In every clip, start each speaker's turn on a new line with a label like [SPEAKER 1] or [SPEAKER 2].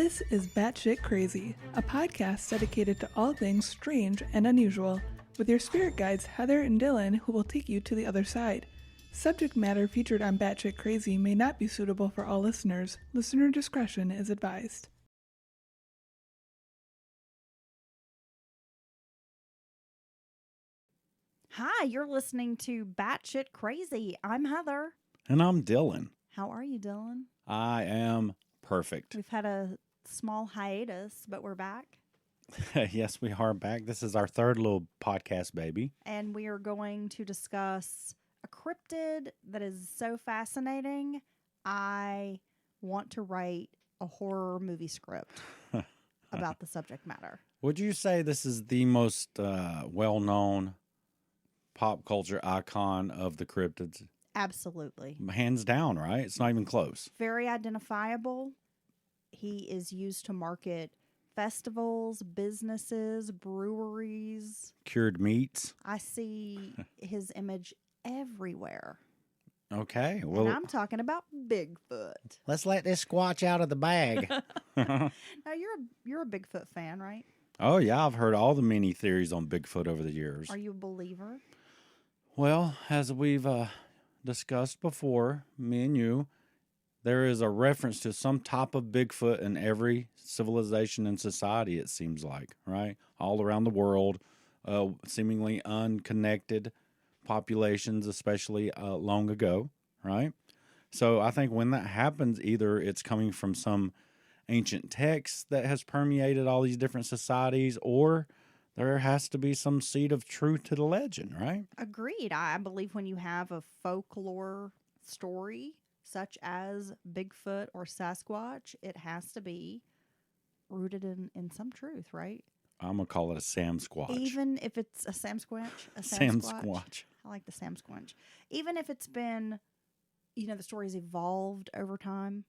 [SPEAKER 1] This is Batshit Crazy, a podcast dedicated to all things strange and unusual, with your spirit guides Heather and Dylan, who will take you to the other side. Subject matter featured on Batshit Crazy may not be suitable for all listeners. Listener discretion is advised.
[SPEAKER 2] Hi, you're listening to Batshit Crazy. I'm Heather.
[SPEAKER 3] And I'm Dylan.
[SPEAKER 2] How are you, Dylan?
[SPEAKER 3] I am perfect.
[SPEAKER 2] We've had a small hiatus, but we're back.
[SPEAKER 3] Yes, we are back. This is our third little podcast, baby.
[SPEAKER 2] And we are going to discuss a cryptid that is so fascinating. I want to write a horror movie script about the subject matter.
[SPEAKER 3] Would you say this is the most well-known pop culture icon of the cryptids?
[SPEAKER 2] Absolutely.
[SPEAKER 3] Hands down, right? It's not even close.
[SPEAKER 2] Very identifiable. He is used to market festivals, businesses, breweries.
[SPEAKER 3] Cured meats.
[SPEAKER 2] I see his image everywhere.
[SPEAKER 3] Okay. Well,
[SPEAKER 2] And I'm talking about Bigfoot.
[SPEAKER 3] let's let this squatch out of the bag.
[SPEAKER 2] Now you're a Bigfoot fan, right?
[SPEAKER 3] Oh, yeah. I've heard all the many theories on Bigfoot over the years.
[SPEAKER 2] Are you a believer?
[SPEAKER 3] Well, as we've discussed before, me and you, there is a reference to some type of Bigfoot in every civilization and society, it seems like, right? All around the world, seemingly unconnected populations, especially long ago, right? So I think when that happens, either it's coming from some ancient text that has permeated all these different societies, or there has to be some seed of truth to the legend, right?
[SPEAKER 2] Agreed. I believe when you have a folklore story such as Bigfoot or Sasquatch, it has to be rooted in some truth, right?
[SPEAKER 3] I'm going to call it a Sam Squatch.
[SPEAKER 2] Even if it's a Sam Squatch.
[SPEAKER 3] Sam Squatch.
[SPEAKER 2] I like the Sam Squatch. Even if it's been, the story's evolved over time,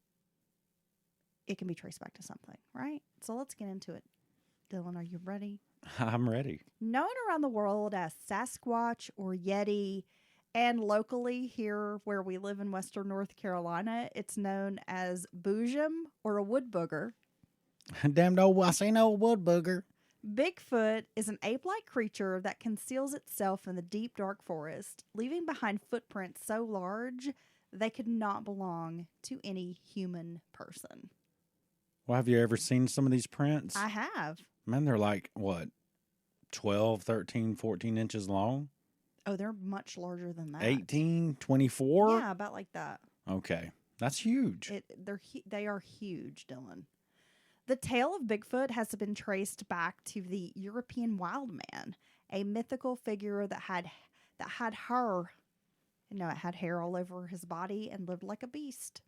[SPEAKER 2] it can be traced back to something, right? So let's get into it. Dylan, are you ready?
[SPEAKER 3] I'm ready.
[SPEAKER 2] Known around the world as Sasquatch or Yeti, and locally here where we live in Western North Carolina, it's known as boojum or a wood booger.
[SPEAKER 3] Damned old, I seen old wood booger.
[SPEAKER 2] Bigfoot is an ape-like creature that conceals itself in the deep, dark forest, leaving behind footprints so large they could not belong to any human person.
[SPEAKER 3] Well, have you ever seen some of these prints?
[SPEAKER 2] I have.
[SPEAKER 3] Man, they're like, 12, 13, 14 inches long?
[SPEAKER 2] Oh, they're much larger than that.
[SPEAKER 3] 18, 24?
[SPEAKER 2] Yeah, about like that.
[SPEAKER 3] Okay. That's huge.
[SPEAKER 2] They are huge, Dylan. The tale of Bigfoot has been traced back to the European wild man, a mythical figure that had hair. It had hair all over his body and lived like a beast.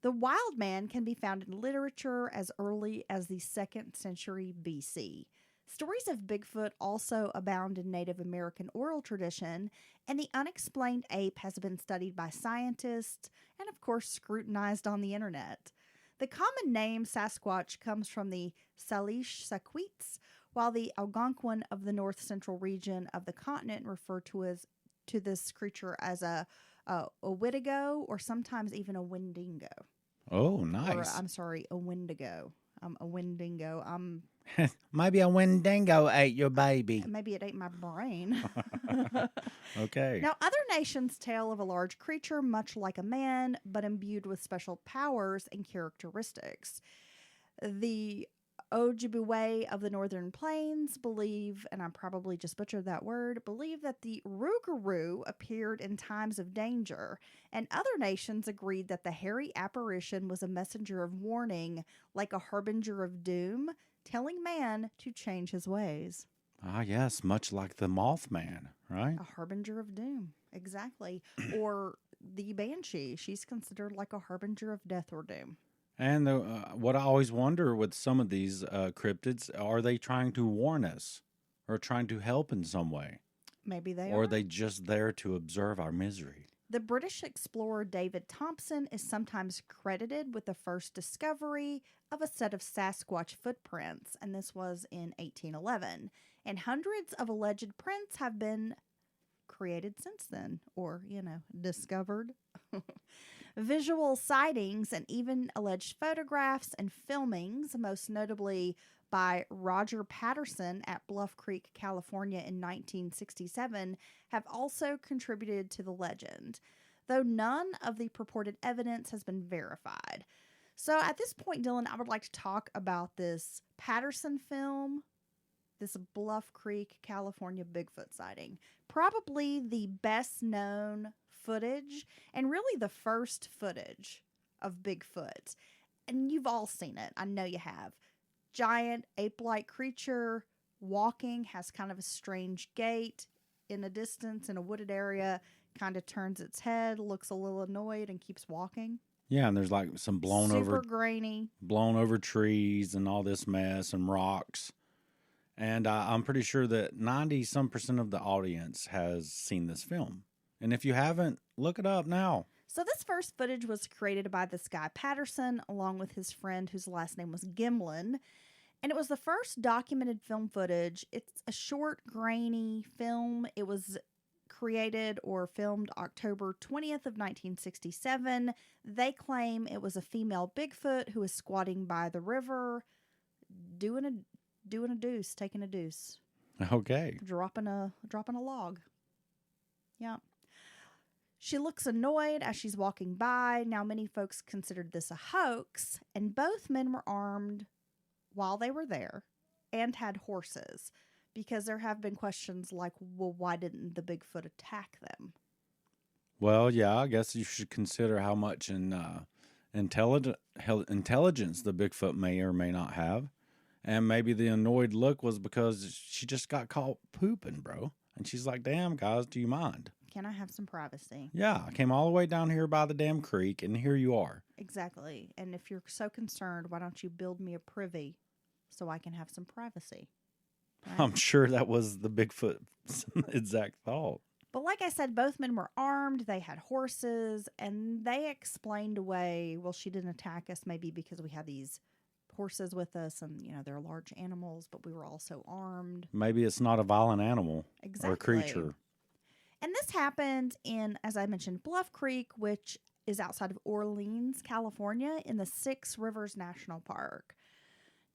[SPEAKER 2] The wild man can be found in literature as early as the 2nd century BC. Stories of Bigfoot also abound in Native American oral tradition, and the unexplained ape has been studied by scientists and, of course, scrutinized on the internet. The common name Sasquatch comes from the Salish Saquits, while the Algonquin of the north central region of the continent refer to this creature as a Wendigo, or sometimes even a Wendigo.
[SPEAKER 3] Oh, nice.
[SPEAKER 2] A Wendigo. A Wendigo.
[SPEAKER 3] Maybe a Wendigo ate your baby.
[SPEAKER 2] Maybe it ate my brain.
[SPEAKER 3] Okay.
[SPEAKER 2] Now, other nations tell of a large creature much like a man, but imbued with special powers and characteristics. The Ojibwe of the Northern Plains believe, and I probably just butchered that word, believe that the Rougarou appeared in times of danger, and other nations agreed that the hairy apparition was a messenger of warning, like a harbinger of doom, telling man to change his ways.
[SPEAKER 3] Ah, yes, much like the Mothman, right?
[SPEAKER 2] A harbinger of doom, exactly. Or the Banshee, she's considered like a harbinger of death or doom.
[SPEAKER 3] And what I always wonder with some of these cryptids, are they trying to warn us or trying to help in some way?
[SPEAKER 2] Maybe they
[SPEAKER 3] Or
[SPEAKER 2] are.
[SPEAKER 3] are they just there to observe our misery?
[SPEAKER 2] The British explorer David Thompson is sometimes credited with the first discovery of a set of Sasquatch footprints, and this was in 1811. And hundreds of alleged prints have been created since then, or, discovered. Visual sightings and even alleged photographs and filmings, most notably by Roger Patterson at Bluff Creek, California in 1967, have also contributed to the legend, though none of the purported evidence has been verified. So at this point, Dylan, I would like to talk about this Patterson film, this Bluff Creek, California Bigfoot sighting. Probably the best known footage and really the first footage of Bigfoot. And you've all seen it. I know you have. Giant ape-like creature walking, has kind of a strange gait in a distance in a wooded area, kind of turns its head, looks a little annoyed, and keeps walking.
[SPEAKER 3] Yeah, and there's like some
[SPEAKER 2] Super grainy.
[SPEAKER 3] blown over trees and all this mess and rocks. And I'm pretty sure that 90% of the audience has seen this film. And if you haven't, look it up now.
[SPEAKER 2] So this first footage was created by this guy Patterson, along with his friend whose last name was Gimlin. And it was the first documented film footage. It's a short, grainy film. It was created or filmed October 20th of 1967. They claim it was a female Bigfoot who was squatting by the river, doing a deuce, taking a deuce.
[SPEAKER 3] Okay.
[SPEAKER 2] Dropping a log. Yeah. She looks annoyed as she's walking by. Now, many folks considered this a hoax, and both men were armed while they were there and had horses, because there have been questions like, well, why didn't the Bigfoot attack them?
[SPEAKER 3] Well, yeah, I guess you should consider how much intelligence the Bigfoot may or may not have. And maybe the annoyed look was because she just got caught pooping, bro. And she's like, damn, guys, do you mind?
[SPEAKER 2] Can I have some privacy?
[SPEAKER 3] Yeah, I came all the way down here by the damn creek, and here you are.
[SPEAKER 2] Exactly. And if you're so concerned, why don't you build me a privy so I can have some privacy? Right?
[SPEAKER 3] I'm sure that was the Bigfoot's exact thought.
[SPEAKER 2] But like I said, both men were armed. They had horses, and they explained away, well, she didn't attack us maybe because we had these horses with us and, they're large animals, but we were also armed.
[SPEAKER 3] Maybe it's not a violent animal
[SPEAKER 2] Exactly.
[SPEAKER 3] or creature.
[SPEAKER 2] And this happened in, as I mentioned, Bluff Creek, which is outside of Orleans, California, in the Six Rivers National Park.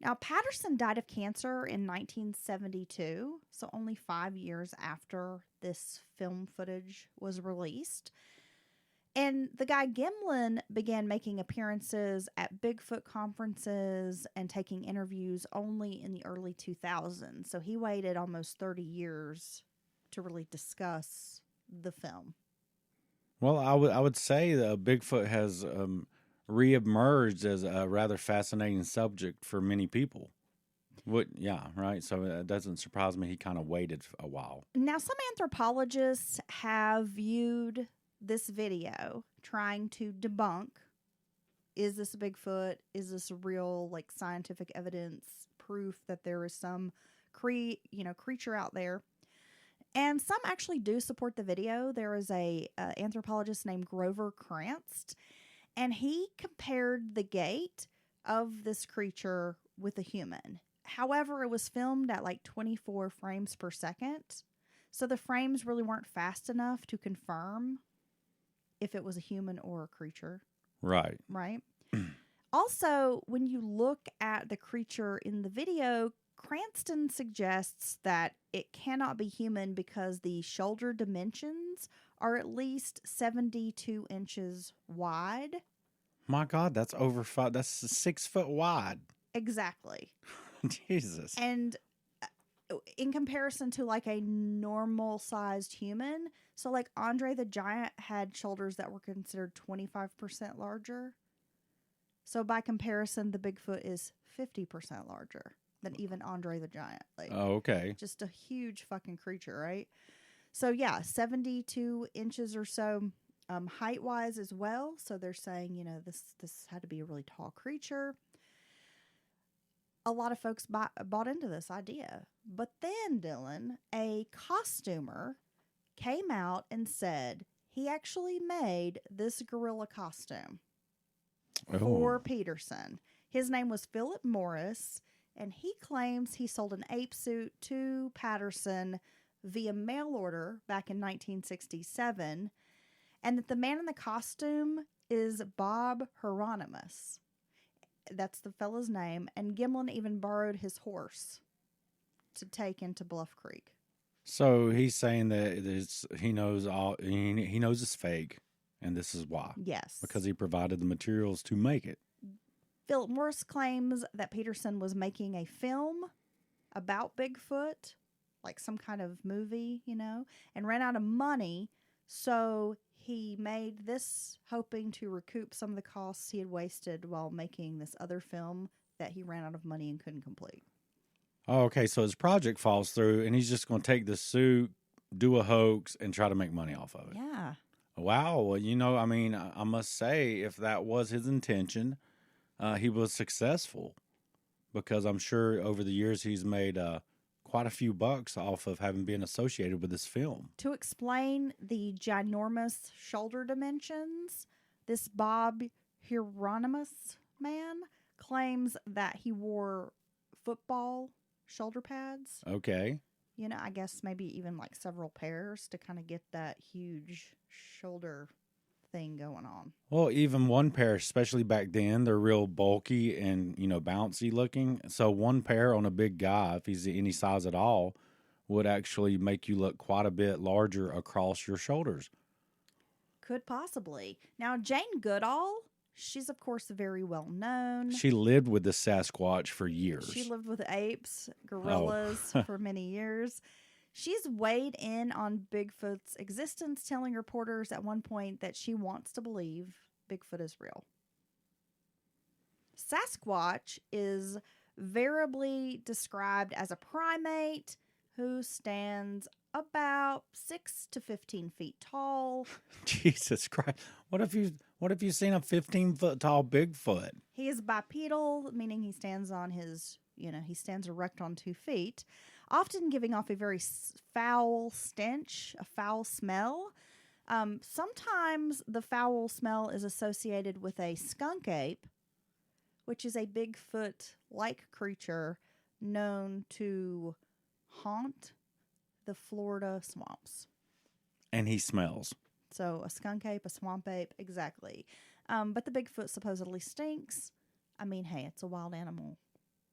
[SPEAKER 2] Now, Patterson died of cancer in 1972, so only 5 years after this film footage was released. And the guy Gimlin began making appearances at Bigfoot conferences and taking interviews only in the early 2000s. So he waited almost 30 years to really discuss the film.
[SPEAKER 3] Well, I would say that Bigfoot has reemerged as a rather fascinating subject for many people. Yeah, right. So it doesn't surprise me he kind of waited a while.
[SPEAKER 2] Now, some anthropologists have viewed this video trying to debunk, is this a Bigfoot? Is this real, scientific evidence, proof that there is some creature out there? And some actually do support the video. There is a anthropologist named Grover Krantz, and he compared the gait of this creature with a human. However, it was filmed at 24 frames per second, so the frames really weren't fast enough to confirm if it was a human or a creature.
[SPEAKER 3] Right.
[SPEAKER 2] Right? Also, when you look at the creature in the video, Cranston suggests that it cannot be human because the shoulder dimensions are at least 72 inches wide.
[SPEAKER 3] My God, that's over 5. That's 6 foot wide.
[SPEAKER 2] Exactly.
[SPEAKER 3] Jesus.
[SPEAKER 2] And in comparison to a normal sized human, so Andre the Giant had shoulders that were considered 25% larger. So by comparison, the Bigfoot is 50% larger than even Andre the Giant.
[SPEAKER 3] Okay.
[SPEAKER 2] Just a huge fucking creature, right? So yeah, 72 inches or so height-wise as well. So they're saying, this had to be a really tall creature. A lot of folks bought into this idea. But then, Dylan, a costumer came out and said he actually made this gorilla costume for Peterson. His name was Philip Morris, and he claims he sold an ape suit to Patterson via mail order back in 1967, and that the man in the costume is Bob Hieronymus. That's the fellow's name, and Gimlin even borrowed his horse to take into Bluff Creek.
[SPEAKER 3] So he's saying that he knows he knows it's fake, and this is why.
[SPEAKER 2] Yes.
[SPEAKER 3] Because he provided the materials to make it.
[SPEAKER 2] Philip Morris claims that Peterson was making a film about Bigfoot, like some kind of movie, and ran out of money. So he made this hoping to recoup some of the costs he had wasted while making this other film that he ran out of money and couldn't complete.
[SPEAKER 3] Oh, okay. So his project falls through, and he's just going to take the suit, do a hoax, and try to make money off of it.
[SPEAKER 2] Yeah.
[SPEAKER 3] Wow. Well, I must say, if that was his intention, he was successful, because I'm sure over the years he's made quite a few bucks off of having been associated with this film.
[SPEAKER 2] To explain the ginormous shoulder dimensions, this Bob Hieronymus man claims that he wore football shoulder pads.
[SPEAKER 3] Okay.
[SPEAKER 2] I guess maybe even like several pairs to kind of get that huge shoulder thing going on.
[SPEAKER 3] Well, even one pair, especially back then, they're real bulky and, bouncy looking. So one pair on a big guy, if he's any size at all, would actually make you look quite a bit larger across your shoulders.
[SPEAKER 2] Could possibly. Now, Jane Goodall, she's, of course, very well known.
[SPEAKER 3] She lived with the Sasquatch for years.
[SPEAKER 2] She lived with apes, gorillas for many years. She's weighed in on Bigfoot's existence, telling reporters at one point that she wants to believe Bigfoot is real. Sasquatch is variably described as a primate who stands about 6 to 15 feet tall.
[SPEAKER 3] Jesus Christ. What if you've seen a 15-foot tall Bigfoot?
[SPEAKER 2] He is bipedal, meaning he stands on his, he stands erect on 2 feet, often giving off a very foul stench, a foul smell. Sometimes the foul smell is associated with a skunk ape, which is a Bigfoot-like creature known to haunt the Florida swamps.
[SPEAKER 3] And he smells.
[SPEAKER 2] So a skunk ape, a swamp ape, exactly. But the Bigfoot supposedly stinks. I mean, hey, it's a wild animal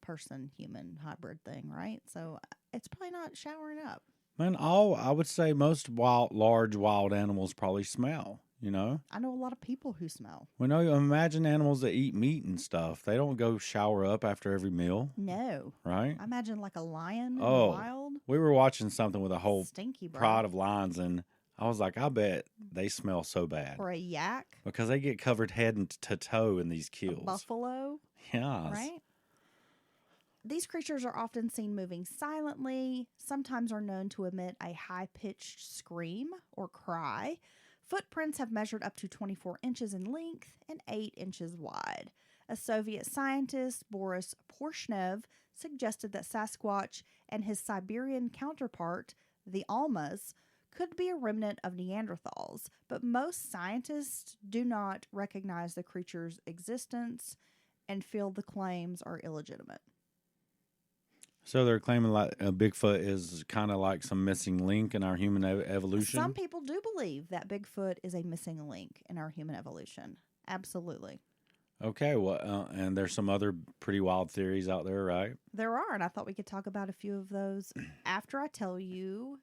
[SPEAKER 2] person-human hybrid thing, right? So it's probably not showering up.
[SPEAKER 3] Man, I would say most large wild animals probably smell,
[SPEAKER 2] I know a lot of people who smell.
[SPEAKER 3] Imagine animals that eat meat and stuff. They don't go shower up after every meal.
[SPEAKER 2] No.
[SPEAKER 3] Right?
[SPEAKER 2] I imagine like a lion in the
[SPEAKER 3] Oh,
[SPEAKER 2] wild.
[SPEAKER 3] we were watching something with a whole
[SPEAKER 2] Stinky, bro.
[SPEAKER 3] prod of lions, and I was like, I bet they smell so bad.
[SPEAKER 2] Or a yak.
[SPEAKER 3] Because they get covered head to toe in these kills.
[SPEAKER 2] A buffalo.
[SPEAKER 3] Yes.
[SPEAKER 2] Right? These creatures are often seen moving silently, sometimes are known to emit a high-pitched scream or cry. Footprints have measured up to 24 inches in length and 8 inches wide. A Soviet scientist, Boris Porshnev, suggested that Sasquatch and his Siberian counterpart, the Almas, could be a remnant of Neanderthals, but most scientists do not recognize the creature's existence and feel the claims are illegitimate.
[SPEAKER 3] So they're claiming like Bigfoot is kind of like some missing link in our human evolution?
[SPEAKER 2] Some people do believe that Bigfoot is a missing link in our human evolution. Absolutely.
[SPEAKER 3] Okay, well, and there's some other pretty wild theories out there, right?
[SPEAKER 2] There are, and I thought we could talk about a few of those after I tell you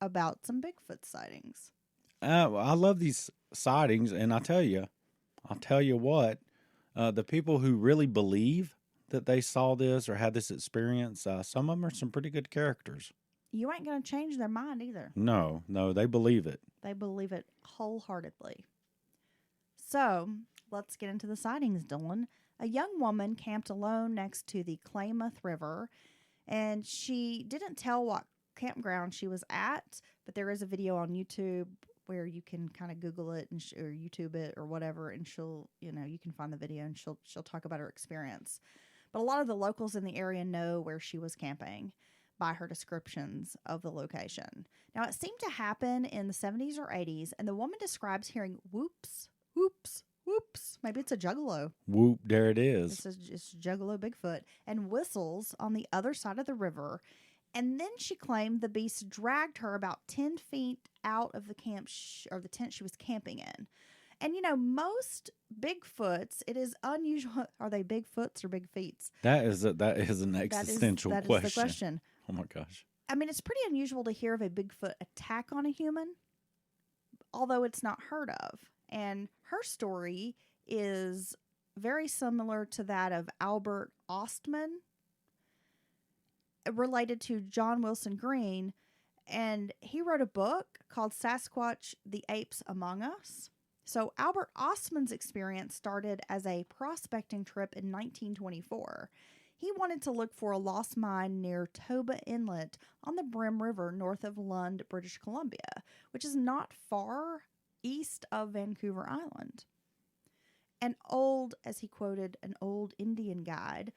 [SPEAKER 2] about some Bigfoot sightings.
[SPEAKER 3] I love these sightings, and I'll tell you what, the people who really believe that they saw this or had this experience, some of them are some pretty good characters.
[SPEAKER 2] You ain't going to change their mind either.
[SPEAKER 3] No, they believe it.
[SPEAKER 2] They believe it wholeheartedly. So, let's get into the sightings, Dylan. A young woman camped alone next to the Klamath River, and she didn't tell what campground she was at, but there is a video on YouTube where you can kind of Google it and or YouTube it or whatever, and she'll, you can find the video and she'll talk about her experience. But a lot of the locals in the area know where she was camping by her descriptions of the location. Now, it seemed to happen in the 70s or 80s, and the woman describes hearing whoops, whoops, whoops. Maybe it's a juggalo.
[SPEAKER 3] Whoop, there it is.
[SPEAKER 2] It's juggalo Bigfoot. And whistles on the other side of the river. And then she claimed the beast dragged her about 10 feet out of the camp or the tent she was camping in. And most Bigfoots, it is unusual. Are they Bigfoots or Big Feets?
[SPEAKER 3] That is an existential
[SPEAKER 2] that
[SPEAKER 3] question.
[SPEAKER 2] Is the question.
[SPEAKER 3] Oh my gosh.
[SPEAKER 2] I mean, it's pretty unusual to hear of a Bigfoot attack on a human, although it's not heard of. And her story is very similar to that of Albert Ostman, related to John Wilson Green, and he wrote a book called Sasquatch, the Apes Among Us. So Albert Ostman's experience started as a prospecting trip in 1924. He wanted to look for a lost mine near Toba Inlet on the Brim River north of Lund, British Columbia, which is not far east of Vancouver Island. As he quoted, an old Indian guide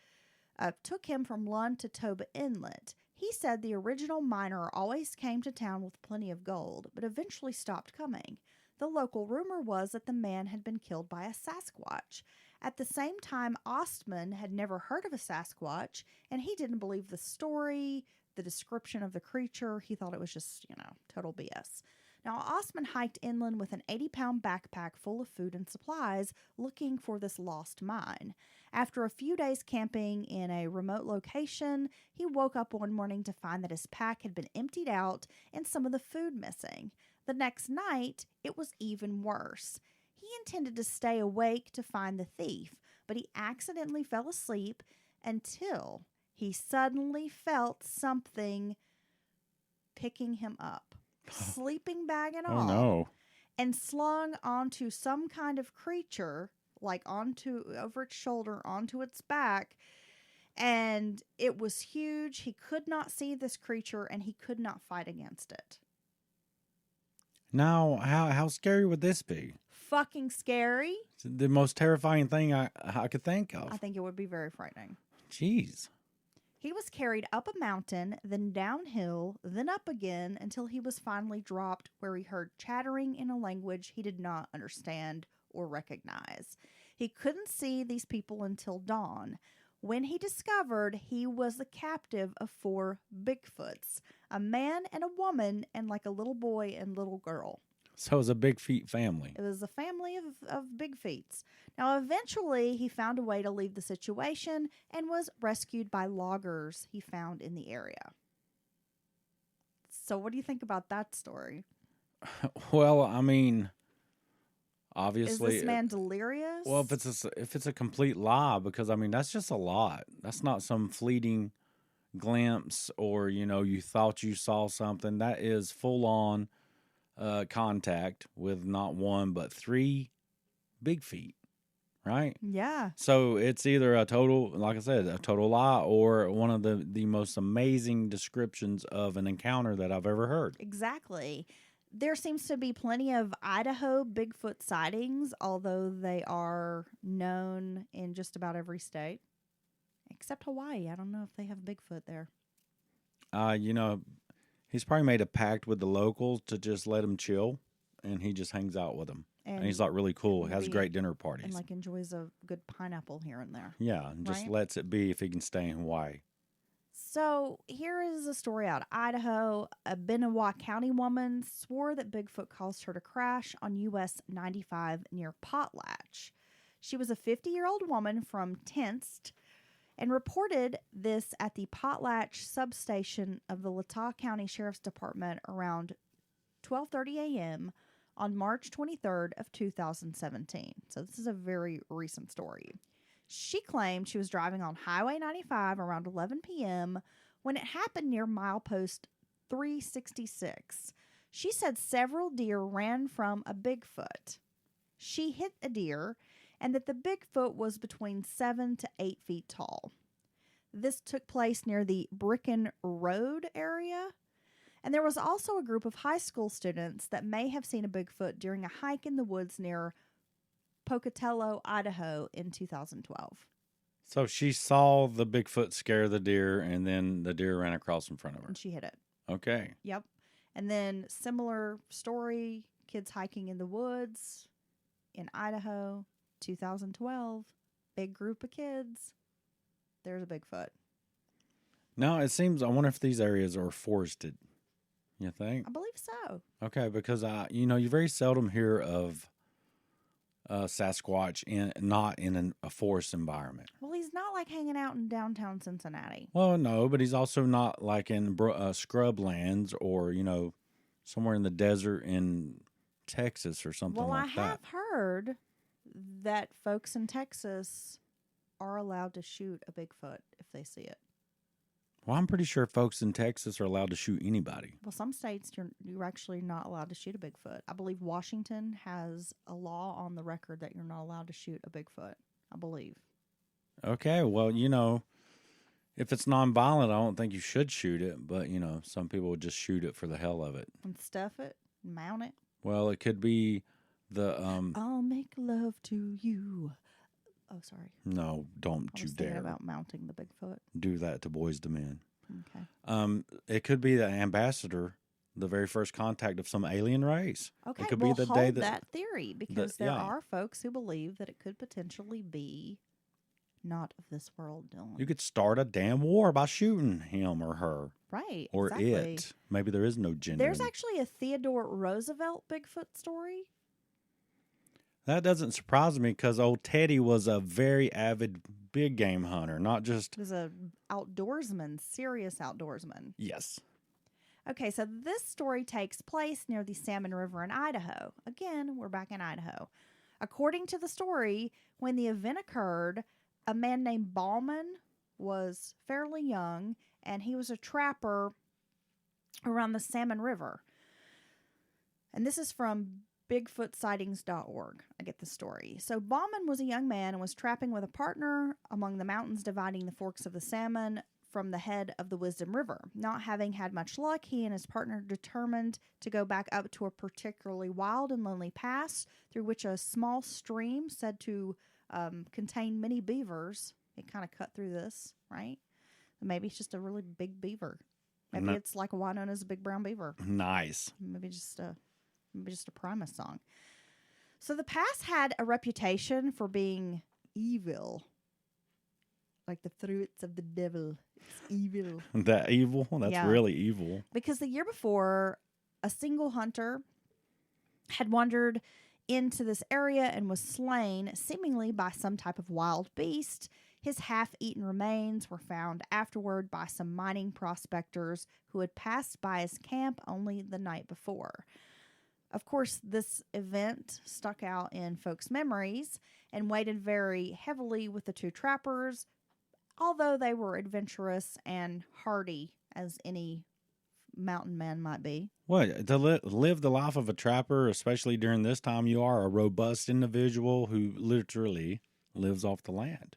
[SPEAKER 2] took him from Lund to Toba Inlet. He said the original miner always came to town with plenty of gold, but eventually stopped coming. The local rumor was that the man had been killed by a Sasquatch. At the same time, Ostman had never heard of a Sasquatch, and he didn't believe the story, the description of the creature. He thought it was just, total BS. Now, Ostman hiked inland with an 80-pound backpack full of food and supplies, looking for this lost mine. After a few days camping in a remote location, he woke up one morning to find that his pack had been emptied out and some of the food missing. The next night, it was even worse. He intended to stay awake to find the thief, but he accidentally fell asleep until he suddenly felt something picking him up. Sleeping bag and all.
[SPEAKER 3] Oh no.
[SPEAKER 2] And slung onto some kind of creature, like over its shoulder, onto its back. And it was huge. He could not see this creature and he could not fight against it.
[SPEAKER 3] Now, how scary would this be?
[SPEAKER 2] Fucking scary.
[SPEAKER 3] It's the most terrifying thing I could think of.
[SPEAKER 2] I think it would be very frightening.
[SPEAKER 3] Jeez.
[SPEAKER 2] He was carried up a mountain, then downhill, then up again until he was finally dropped where he heard chattering in a language he did not understand or recognize. He couldn't see these people until dawn, when he discovered he was the captive of 4 Bigfoots, a man and a woman, and like a little boy and little girl.
[SPEAKER 3] So it was a Big Feet family.
[SPEAKER 2] It was a family of Big Feets. Now, eventually, he found a way to leave the situation and was rescued by loggers he found in the area. So what do you think about that story?
[SPEAKER 3] Well, I mean, obviously,
[SPEAKER 2] is this man delirious?
[SPEAKER 3] Well, if it's a complete lie, because I mean that's just a lot. That's not some fleeting glimpse or you thought you saw something. That is full on contact with not 1 but 3 Big Feet, right?
[SPEAKER 2] Yeah.
[SPEAKER 3] So it's either a total, like I said, a total lie or one of the most amazing descriptions of an encounter that I've ever heard.
[SPEAKER 2] Exactly. There seems to be plenty of Idaho Bigfoot sightings, although they are known in just about every state, except Hawaii. I don't know if they have Bigfoot there.
[SPEAKER 3] He's probably made a pact with the locals to just let him chill, and he just hangs out with them. And he's like really cool, has great dinner parties.
[SPEAKER 2] And like enjoys a good pineapple here and there.
[SPEAKER 3] Yeah, and just lets it be if he can stay in Hawaii.
[SPEAKER 2] So here is a story out of Idaho. A Benewah County woman swore that Bigfoot caused her to crash on US 95 near Potlatch. She was a 50-year-old woman from Tenst and reported this at the Potlatch substation of the Latah County Sheriff's Department around 12:30 a.m. on March 23rd of 2017. So this is a very recent story. She claimed she was driving on Highway 95 around 11 p.m. when it happened near milepost 366. She said several deer ran from a Bigfoot. She hit a deer and that the Bigfoot was between 7 to 8 feet tall. This took place near the Bricken Road area. And there was also a group of high school students that may have seen a Bigfoot during a hike in the woods near Pocatello, Idaho in 2012.
[SPEAKER 3] So she saw the Bigfoot scare the deer, and then the deer ran across in front of her.
[SPEAKER 2] And she hit it.
[SPEAKER 3] Okay.
[SPEAKER 2] Yep. And then similar story, kids hiking in the woods in Idaho, 2012. Big group of kids. There's a Bigfoot.
[SPEAKER 3] No, it seems. I wonder if these areas are forested. You think?
[SPEAKER 2] I believe so.
[SPEAKER 3] Okay, because you very seldom hear of Sasquatch not in a forest environment.
[SPEAKER 2] Well, he's not like hanging out in downtown Cincinnati.
[SPEAKER 3] Well, no, but he's also not like in scrub lands or somewhere in the desert in Texas or something
[SPEAKER 2] Well,
[SPEAKER 3] like
[SPEAKER 2] I
[SPEAKER 3] that.
[SPEAKER 2] have heard that folks in Texas are allowed to shoot a Bigfoot if they see it.
[SPEAKER 3] Well, I'm pretty sure folks in Texas are allowed to shoot anybody.
[SPEAKER 2] Well, some states you're actually not allowed to shoot a Bigfoot. I believe Washington has a law on the record that you're not allowed to shoot a Bigfoot. I believe.
[SPEAKER 3] Okay, well, if it's nonviolent, I don't think you should shoot it. But some people would just shoot it for the hell of it
[SPEAKER 2] And stuff it, mount it.
[SPEAKER 3] Well, it could be the
[SPEAKER 2] I'll make love to you. Oh, sorry.
[SPEAKER 3] No, don't
[SPEAKER 2] I
[SPEAKER 3] you
[SPEAKER 2] was thinking
[SPEAKER 3] dare
[SPEAKER 2] about mounting the Bigfoot.
[SPEAKER 3] do that to boys to men.
[SPEAKER 2] Okay.
[SPEAKER 3] It could be the ambassador, the very first contact of some alien race.
[SPEAKER 2] Okay.
[SPEAKER 3] It could
[SPEAKER 2] well,
[SPEAKER 3] be the
[SPEAKER 2] hold
[SPEAKER 3] day
[SPEAKER 2] that theory because there
[SPEAKER 3] yeah.
[SPEAKER 2] are folks who believe that it could potentially be not of this world, Dylan.
[SPEAKER 3] You could start a damn war by shooting him or her.
[SPEAKER 2] Right.
[SPEAKER 3] Or
[SPEAKER 2] exactly.
[SPEAKER 3] it. Maybe there is no gender.
[SPEAKER 2] There's actually a Theodore Roosevelt Bigfoot story.
[SPEAKER 3] That doesn't surprise me because old Teddy was a very avid big game hunter, not just.
[SPEAKER 2] He was a outdoorsman, serious outdoorsman.
[SPEAKER 3] Yes.
[SPEAKER 2] Okay, so this story takes place near the Salmon River in Idaho. Again, we're back in Idaho. According to the story, when the event occurred, a man named Ballman was fairly young, and he was a trapper around the Salmon River. And this is from BigfootSightings.org. I get the story. So Ballman was a young man and was trapping with a partner among the mountains dividing the forks of the Salmon from the head of the Wisdom River. Not having had much luck, he and his partner determined to go back up to a particularly wild and lonely pass through which a small stream said to contain many beavers. It kind of cut through this, right? Maybe it's just a really big beaver. Maybe it's like why known as a big brown beaver.
[SPEAKER 3] Nice.
[SPEAKER 2] Maybe just a Primus song. So the pass had a reputation for being evil. Like the fruits of the devil. It's evil.
[SPEAKER 3] That evil? That's
[SPEAKER 2] Yeah.
[SPEAKER 3] really evil.
[SPEAKER 2] Because the year before, a single hunter had wandered into this area and was slain, seemingly by some type of wild beast. His half-eaten remains were found afterward by some mining prospectors who had passed by his camp only the night before. Of course, this event stuck out in folks' memories and weighed very heavily with the two trappers, although they were adventurous and hardy as any mountain man might be.
[SPEAKER 3] What? To live the life of a trapper, especially during this time, you are a robust individual who literally lives off the land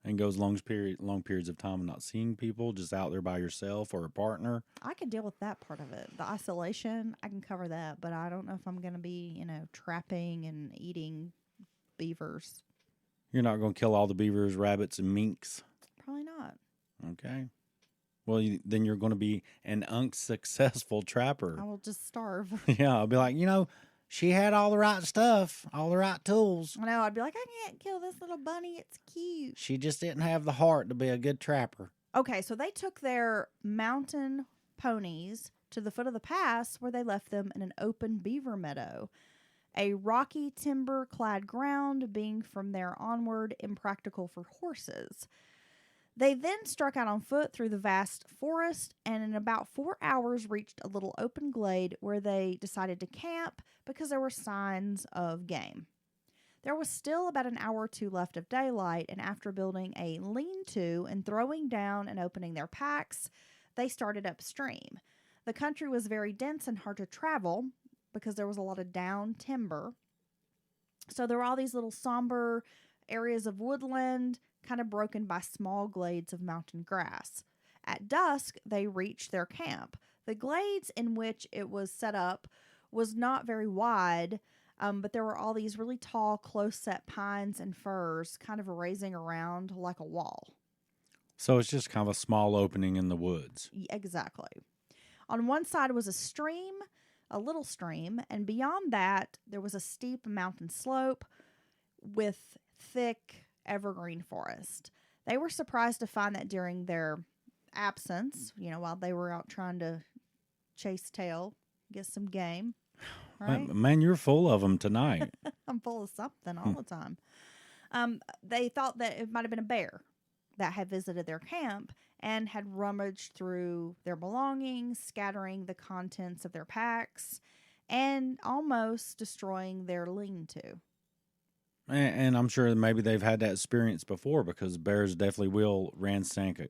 [SPEAKER 3] and goes long periods of time not seeing people, just out there by yourself or a partner.
[SPEAKER 2] I can deal with that part of it. The isolation, I can cover that, but I don't know if I'm going to be, trapping and eating beavers.
[SPEAKER 3] You're not going to kill all the beavers, rabbits, and minks.
[SPEAKER 2] Probably not.
[SPEAKER 3] Okay. Well, then you're going to be an unsuccessful trapper.
[SPEAKER 2] I will just starve.
[SPEAKER 3] Yeah, I'll be like, she had all the right stuff, all the right tools.
[SPEAKER 2] I know. I'd be like, I can't kill this little bunny. It's cute.
[SPEAKER 3] She just didn't have the heart to be a good trapper.
[SPEAKER 2] Okay, so they took their mountain ponies to the foot of the pass where they left them in an open beaver meadow, a rocky timber-clad ground being from there onward impractical for horses. They then struck out on foot through the vast forest and in about 4 hours reached a little open glade where they decided to camp because there were signs of game. There was still about an hour or two left of daylight, and after building a lean-to and throwing down and opening their packs, they started upstream. The country was very dense and hard to travel because there was a lot of down timber. So there were all these little somber areas of woodland, kind of broken by small glades of mountain grass. At dusk, they reached their camp. The glades in which it was set up was not very wide, but there were all these really tall, close-set pines and firs kind of raising around like a wall.
[SPEAKER 3] So it's just kind of a small opening in the woods.
[SPEAKER 2] Exactly. On one side was a stream, a little stream, and beyond that, there was a steep mountain slope with thick evergreen forest. They were surprised to find that during their absence, while they were out trying to chase tail, get some game. Right?
[SPEAKER 3] Man, you're full of them tonight.
[SPEAKER 2] I'm full of something all the time. They thought that it might have been a bear that had visited their camp and had rummaged through their belongings, scattering the contents of their packs, and almost destroying their lean-to.
[SPEAKER 3] And I'm sure maybe they've had that experience before, because bears definitely will ransack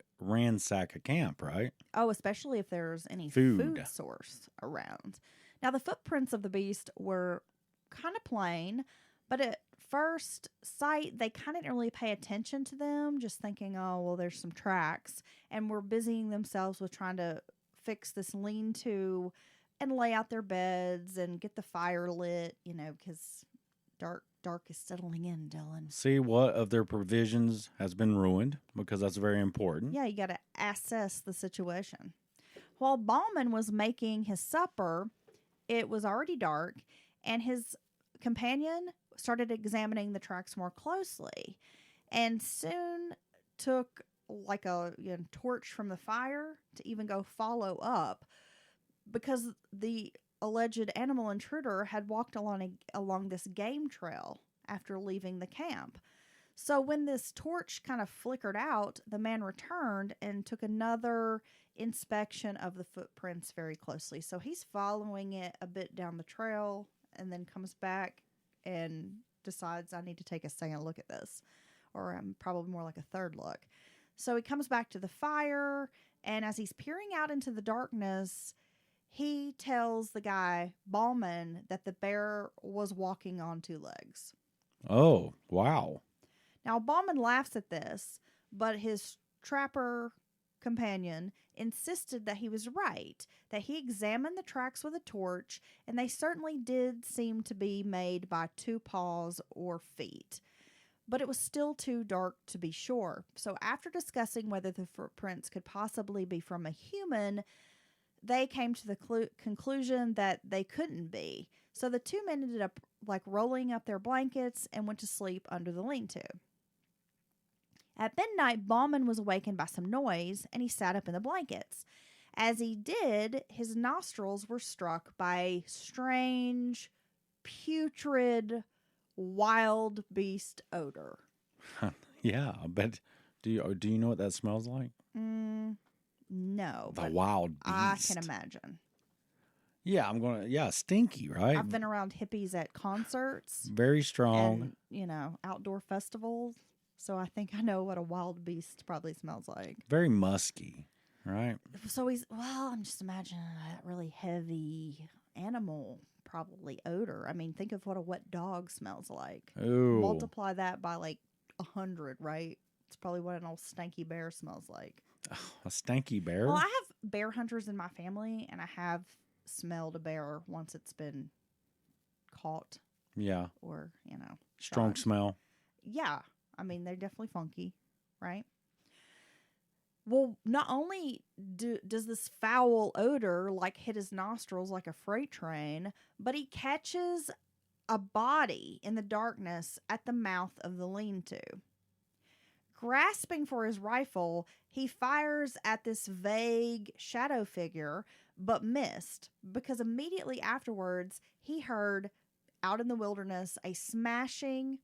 [SPEAKER 3] a camp, right?
[SPEAKER 2] Oh, especially if there's any
[SPEAKER 3] Food
[SPEAKER 2] source around. Now, the footprints of the beast were kind of plain, but at first sight, they kind of didn't really pay attention to them, just thinking, oh, well, there's some tracks, and were busying themselves with trying to fix this lean-to and lay out their beds and get the fire lit, because dark is settling in, Dylan.
[SPEAKER 3] See what of their provisions has been ruined, because that's very important.
[SPEAKER 2] Yeah, you got to assess the situation. While Bauman was making his supper, it was already dark, and his companion started examining the tracks more closely, and soon took like a torch from the fire to even go follow up, because the alleged animal intruder had walked along this game trail after leaving the camp. So when this torch kind of flickered out, the man returned and took another inspection of the footprints very closely. So he's following it a bit down the trail and then comes back and decides, I need to take a second look at this, or probably more like a third look. So he comes back to the fire, and as he's peering out into the darkness, he tells the guy, Bauman, that the bear was walking on two legs.
[SPEAKER 3] Oh, wow.
[SPEAKER 2] Now, Bauman laughs at this, but his trapper companion insisted that he was right, that he examined the tracks with a torch, and they certainly did seem to be made by two paws or feet. But it was still too dark to be sure. So after discussing whether the footprints could possibly be from a human, they came to the conclusion that they couldn't be. So the two men ended up rolling up their blankets and went to sleep under the lean-to. At midnight, Bauman was awakened by some noise, and he sat up in the blankets. As he did, his nostrils were struck by a strange, putrid, wild beast odor.
[SPEAKER 3] Yeah, I bet. Do you know what that smells like?
[SPEAKER 2] No.
[SPEAKER 3] The wild beast.
[SPEAKER 2] I can imagine.
[SPEAKER 3] Yeah, stinky, right?
[SPEAKER 2] I've been around hippies at concerts.
[SPEAKER 3] Very strong.
[SPEAKER 2] And, outdoor festivals. So I think I know what a wild beast probably smells like.
[SPEAKER 3] Very musky, right?
[SPEAKER 2] So I'm just imagining that really heavy animal probably odor. I mean, think of what a wet dog smells like.
[SPEAKER 3] Ooh.
[SPEAKER 2] Multiply that by 100, right? It's probably what an old stanky bear smells like.
[SPEAKER 3] A stanky bear?
[SPEAKER 2] Well, I have bear hunters in my family, and I have smelled a bear once it's been caught.
[SPEAKER 3] Yeah.
[SPEAKER 2] Or,
[SPEAKER 3] Strong
[SPEAKER 2] shot.
[SPEAKER 3] smell.
[SPEAKER 2] Yeah. I mean, they're definitely funky, right? Well, not only does this foul odor hit his nostrils like a freight train, but he catches a body in the darkness at the mouth of the lean-to. Grasping for his rifle, he fires at this vague shadow figure, but missed, because immediately afterwards, he heard, out in the wilderness, a smashing,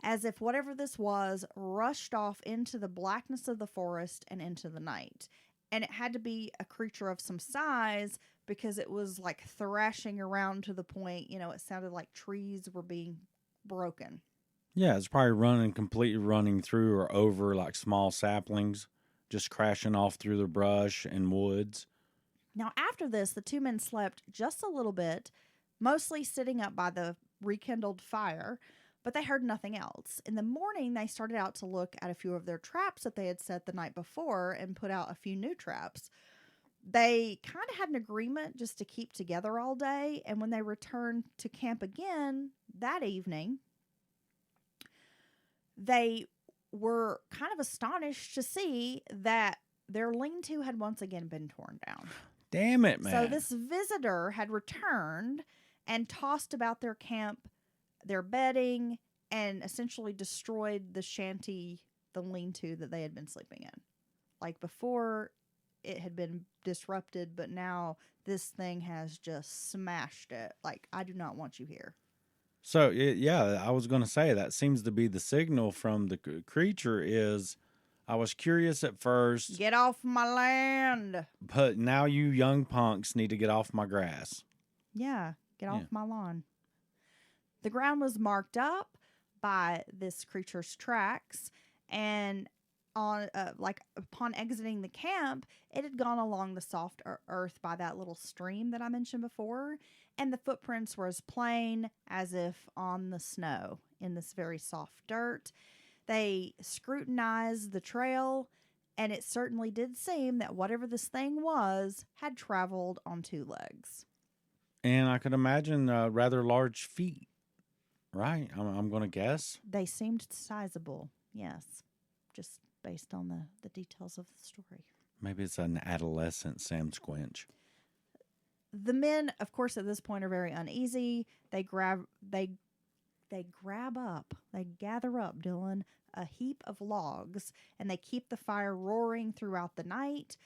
[SPEAKER 2] as if whatever this was rushed off into the blackness of the forest and into the night. And it had to be a creature of some size, because it was thrashing around to the point, it sounded like trees were being broken.
[SPEAKER 3] Yeah, it's probably completely running through or over small saplings, just crashing off through the brush and woods.
[SPEAKER 2] Now, after this, the two men slept just a little bit, mostly sitting up by the rekindled fire, but they heard nothing else. In the morning, they started out to look at a few of their traps that they had set the night before and put out a few new traps. They kind of had an agreement just to keep together all day, and when they returned to camp again that evening, they were kind of astonished to see that their lean-to had once again been torn down.
[SPEAKER 3] Damn it, man.
[SPEAKER 2] So this visitor had returned and tossed about their camp, their bedding, and essentially destroyed the shanty, the lean-to that they had been sleeping in. Like before, it had been disrupted, but now this thing has just smashed it. Like, I do not want you here.
[SPEAKER 3] So, yeah, I was going to say that seems to be the signal from the creature is I was curious at first,
[SPEAKER 2] Get off my land.
[SPEAKER 3] but now you young punks need to get off my grass.
[SPEAKER 2] Yeah, get
[SPEAKER 3] Yeah.
[SPEAKER 2] off my lawn. The ground was marked up by this creature's tracks, and upon exiting the camp, it had gone along the soft earth by that little stream that I mentioned before, and the footprints were as plain as if on the snow in this very soft dirt. They scrutinized the trail, and it certainly did seem that whatever this thing was had traveled on two legs.
[SPEAKER 3] And I could imagine rather large feet, right? I'm going to guess.
[SPEAKER 2] They seemed sizable, yes, just based on the details of the story.
[SPEAKER 3] Maybe it's an adolescent Sam Squinch.
[SPEAKER 2] The men, of course, at this point are very uneasy. They gather up, Dylan, a heap of logs, and they keep the fire roaring throughout the night.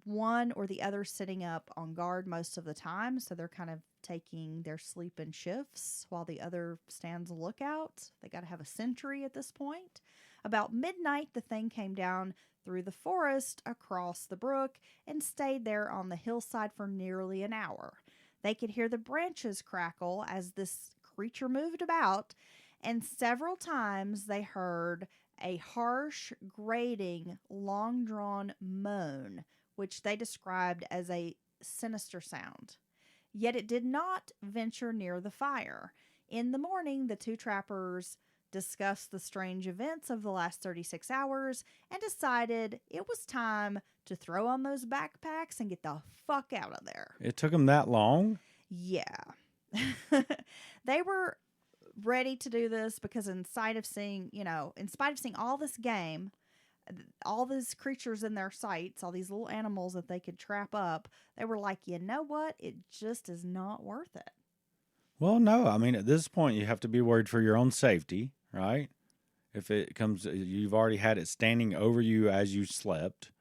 [SPEAKER 2] One or the other sitting up on guard most of the time, so they're kind of taking their sleep in shifts while the other stands a lookout. They got to have a sentry at this point. About midnight, the thing came down through the forest across the brook and stayed there on the hillside for nearly an hour. They could hear the branches crackle as this creature moved about, and several times they heard a harsh, grating, long-drawn moan, which they described as a sinister sound. Yet it did not venture near the fire. In the morning, the two trappers discussed the strange events of the last 36 hours and decided it was time to throw on those backpacks and get the fuck out of there.
[SPEAKER 3] It took them that long?
[SPEAKER 2] Yeah. They were ready to do this because in spite of seeing all this game, all these creatures in their sights, all these little animals that they could trap up, they were like, you know what? It just is not worth it.
[SPEAKER 3] Well, no. I mean, at this point, you have to be worried for your own safety, right? If it comes, you've already had it standing over you as you slept,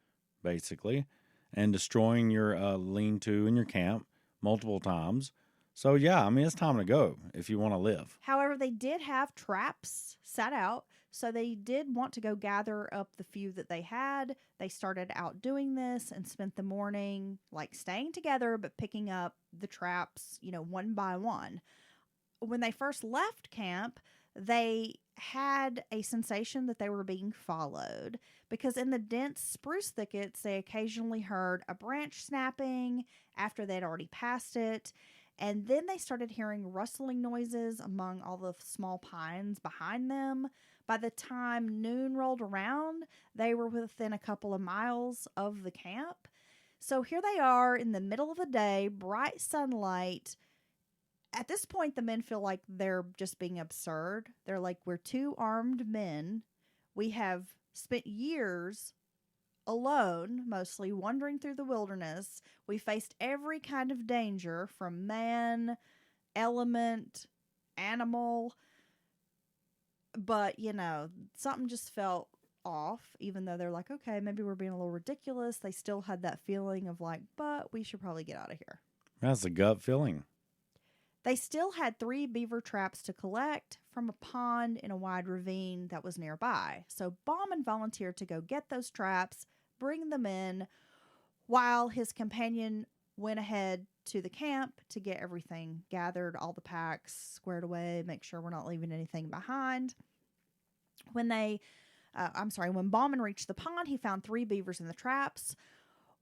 [SPEAKER 3] basically, and destroying your lean-to in your camp multiple times. So, yeah, I mean, it's time to go if you want to live.
[SPEAKER 2] However, they did have traps set out, so they did want to go gather up the few that they had. They started out doing this and spent the morning, like, staying together, but picking up the traps, one by one. When they first left camp, they had a sensation that they were being followed because in the dense spruce thickets, they occasionally heard a branch snapping after they'd already passed it. And then they started hearing rustling noises among all the small pines behind them. By the time noon rolled around, they were within a couple of miles of the camp. So here they are in the middle of the day, bright sunlight. At this point, the men feel like they're just being absurd. They're like, we're two armed men. We have spent years alone, mostly wandering through the wilderness. We faced every kind of danger from man, element, animal. But, something just felt off, even though they're like, okay, maybe we're being a little ridiculous. They still had that feeling of like, but we should probably get out of here.
[SPEAKER 3] That's a gut feeling.
[SPEAKER 2] They still had 3 beaver traps to collect from a pond in a wide ravine that was nearby. So Bauman volunteered to go get those traps, bring them in, while his companion went ahead to the camp to get everything gathered, all the packs squared away, make sure we're not leaving anything behind. When Bauman reached the pond, he found 3 beavers in the traps.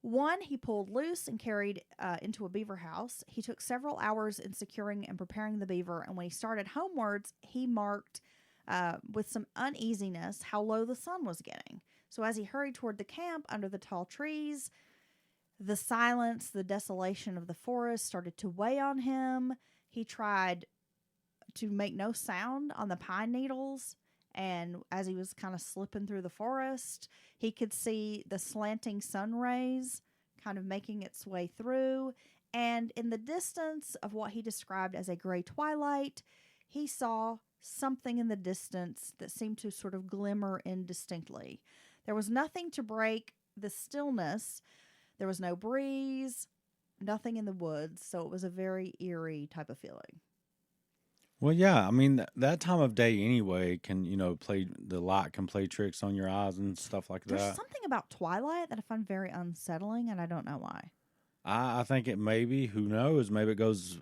[SPEAKER 2] One he pulled loose and carried into a beaver house. He took several hours in securing and preparing the beaver, and when he started homewards, he marked with some uneasiness how low the sun was getting. So as he hurried toward the camp under the tall trees, the silence, the desolation of the forest started to weigh on him. He tried to make no sound on the pine needles, and as he was kind of slipping through the forest, he could see the slanting sun rays kind of making its way through. And in the distance of what he described as a gray twilight, he saw something in the distance that seemed to sort of glimmer indistinctly. There was nothing to break the stillness, there was no breeze, nothing in the woods, so it was a very eerie type of feeling.
[SPEAKER 3] Well, yeah, I mean that time of day anyway can the light can play tricks on your eyes and stuff like
[SPEAKER 2] There's
[SPEAKER 3] that.
[SPEAKER 2] something about twilight that I find very unsettling, and I don't know why.
[SPEAKER 3] I think it maybe, who knows, maybe it goes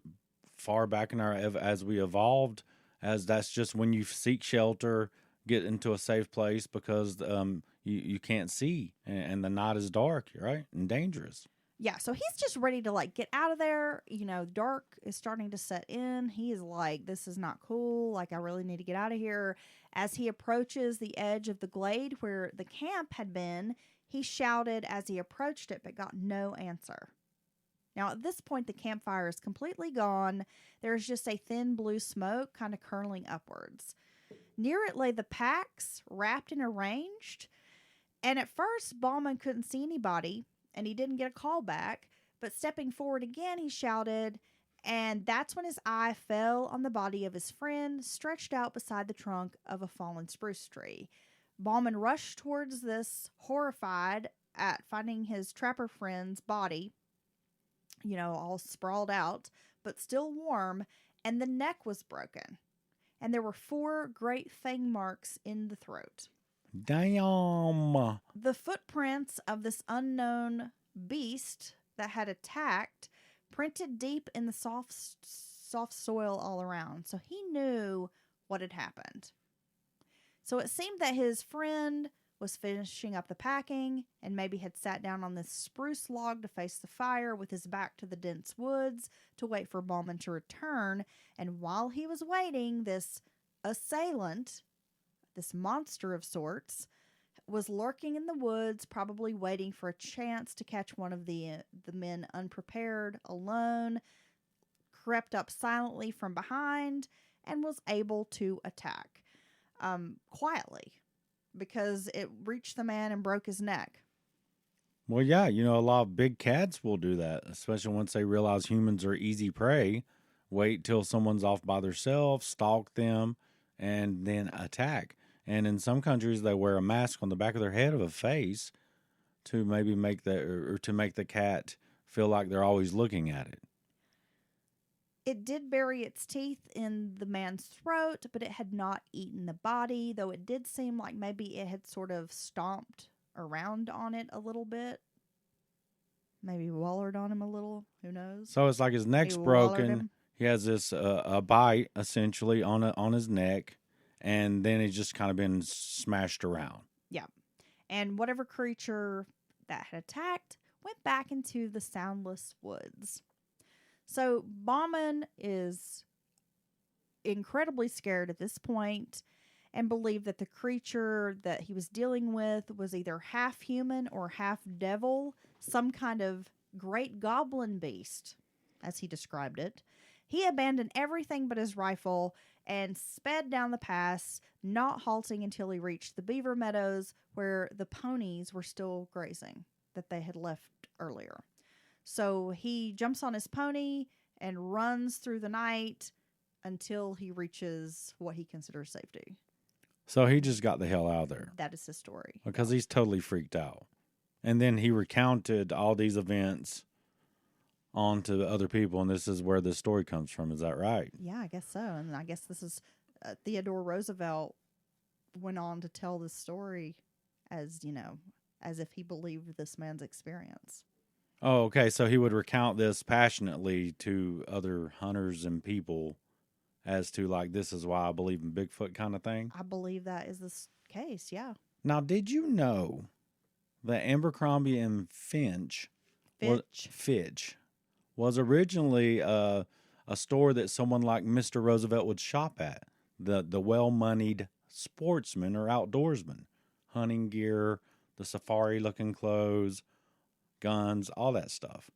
[SPEAKER 3] far back in as we evolved, as that's just when you seek shelter, get into a safe place because you can't see and the night is dark, right, and dangerous.
[SPEAKER 2] Yeah, so he's just ready to like get out of there. Dark is starting to set in. He is like, this is not cool. Like, I really need to get out of here. As he approaches the edge of the glade where the camp had been, he shouted as he approached it, but got no answer. Now, at this point, the campfire is completely gone. There's just a thin blue smoke kind of curling upwards. Near it lay the packs, wrapped and arranged. And at first, Bauman couldn't see anybody, and he didn't get a call back. But stepping forward again, he shouted, and that's when his eye fell on the body of his friend stretched out beside the trunk of a fallen spruce tree. Bauman rushed towards this, horrified at finding his trapper friend's body, all sprawled out, but still warm, and the neck was broken. And there were 4 great fang marks in the throat.
[SPEAKER 3] Damn.
[SPEAKER 2] The footprints of this unknown beast that had attacked printed deep in the soft soil all around. So he knew what had happened. So it seemed that his friend was finishing up the packing and maybe had sat down on this spruce log to face the fire with his back to the dense woods to wait for Bauman to return. And while he was waiting, this assailant, this monster of sorts, was lurking in the woods, probably waiting for a chance to catch one of the men unprepared, alone, crept up silently from behind, and was able to attack quietly, because it reached the man and broke his neck.
[SPEAKER 3] Well, yeah, a lot of big cats will do that, especially once they realize humans are easy prey. Wait till someone's off by themselves, stalk them, and then attack. And in some countries, they wear a mask on the back of their head of a face to maybe make the cat feel like they're always looking at it.
[SPEAKER 2] It did bury its teeth in the man's throat, but it had not eaten the body, though it did seem like maybe it had sort of stomped around on it a little bit. Maybe wallered on him a little. Who knows?
[SPEAKER 3] So it's like his neck's broken. He has this a bite, essentially, on his neck, and then he's just kind of been smashed around.
[SPEAKER 2] Yeah. And whatever creature that had attacked went back into the soundless woods. So Bauman is incredibly scared at this point and believed that the creature that he was dealing with was either half human or half devil, some kind of great goblin beast, as he described it. He abandoned everything but his rifle and sped down the pass, not halting until he reached the beaver meadows where the ponies were still grazing that they had left earlier. So he jumps on his pony and runs through the night until he reaches what he considers safety.
[SPEAKER 3] So he just got the hell out of there.
[SPEAKER 2] That is his story.
[SPEAKER 3] Because he's totally freaked out. And then he recounted all these events onto other people, and this is where the story comes from. Is that right?
[SPEAKER 2] Yeah, I guess so. And I guess this is Theodore Roosevelt went on to tell this story as if he believed this man's experience.
[SPEAKER 3] Oh, okay. So he would recount this passionately to other hunters and people as to, like, this is why I believe in Bigfoot kind of thing?
[SPEAKER 2] I believe that is the case, yeah.
[SPEAKER 3] Now, did you know that Abercrombie and Fitch was originally a store that someone like Mr. Roosevelt would shop at? The well-moneyed sportsman or outdoorsman. Hunting gear, the safari-looking clothes, guns, all that stuff.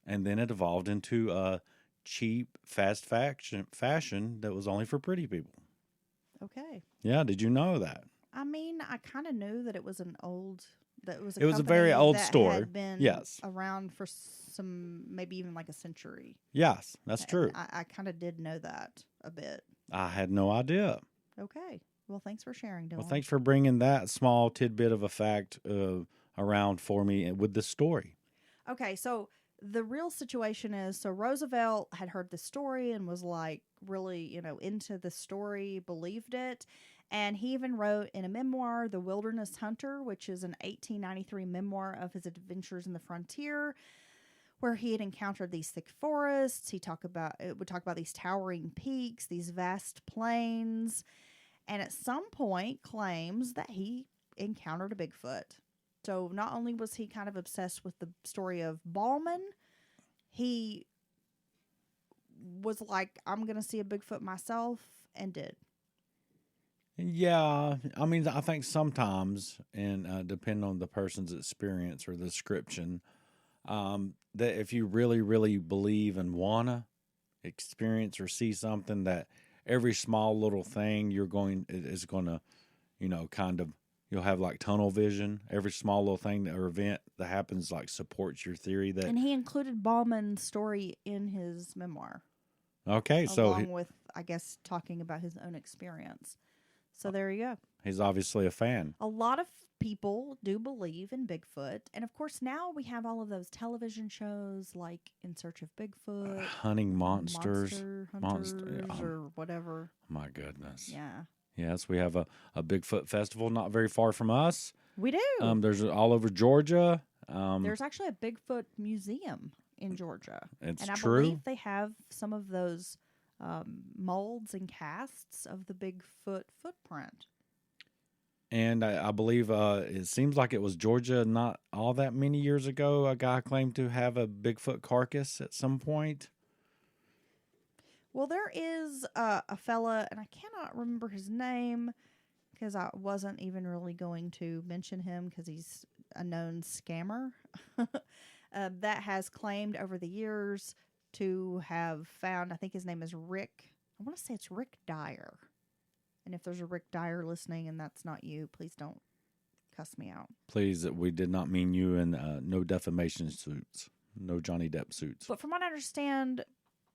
[SPEAKER 3] And then it evolved into a cheap, fast fashion that was only for pretty people.
[SPEAKER 2] Okay.
[SPEAKER 3] Yeah, did you know that?
[SPEAKER 2] I mean, I kind of knew that it was an old... It was
[SPEAKER 3] a very old
[SPEAKER 2] that
[SPEAKER 3] store.
[SPEAKER 2] Had been
[SPEAKER 3] yes.
[SPEAKER 2] around for some, maybe even like a century.
[SPEAKER 3] Yes, that's true.
[SPEAKER 2] I kind of did know that a bit.
[SPEAKER 3] I had no idea.
[SPEAKER 2] Okay. Well, thanks for sharing, Dylan.
[SPEAKER 3] Well, thanks for bringing that small tidbit of a fact around for me with the story.
[SPEAKER 2] Okay, so the real situation is, so Roosevelt had heard the story and was like really, into the story, believed it. And he even wrote in a memoir, The Wilderness Hunter, which is an 1893 memoir of his adventures in the frontier, where he had encountered these thick forests. It would talk about these towering peaks, these vast plains, and at some point claims that he encountered a Bigfoot. So not only was he kind of obsessed with the story of Ballman, he was like, I'm going to see a Bigfoot myself, and did.
[SPEAKER 3] Yeah, I mean, I think sometimes, and depending on the person's experience or the description, that if you really, really believe and want to experience or see something, that every small little thing is going to, kind of, you'll have like tunnel vision. Every small little thing or event that happens like supports your theory that.
[SPEAKER 2] And he included Ballman's story in his memoir.
[SPEAKER 3] Okay,
[SPEAKER 2] along with, I guess, talking about his own experience. So there you go.
[SPEAKER 3] He's obviously a fan.
[SPEAKER 2] A lot of people do believe in Bigfoot. And of course, now we have all of those television shows like In Search of Bigfoot.
[SPEAKER 3] Hunting monsters.
[SPEAKER 2] Monster Hunters or whatever.
[SPEAKER 3] My goodness.
[SPEAKER 2] Yeah.
[SPEAKER 3] Yes, we have a Bigfoot festival not very far from us.
[SPEAKER 2] We do.
[SPEAKER 3] There's all over Georgia.
[SPEAKER 2] There's actually a Bigfoot museum in Georgia.
[SPEAKER 3] It's
[SPEAKER 2] and I
[SPEAKER 3] true.
[SPEAKER 2] believe they have some of those molds and casts of the Bigfoot footprint.
[SPEAKER 3] And I believe it seems like it was Georgia not all that many years ago. A guy claimed to have a Bigfoot carcass at some point.
[SPEAKER 2] Well, there is a fella, and I cannot remember his name because I wasn't even really going to mention him because he's a known scammer that has claimed over the years to have found, I think his name is Rick. I want to say it's Rick Dyer. And if there's a Rick Dyer listening and that's not you, please don't cuss me out.
[SPEAKER 3] Please, we did not mean you, and no defamation suits, no Johnny Depp suits.
[SPEAKER 2] But from what I understand,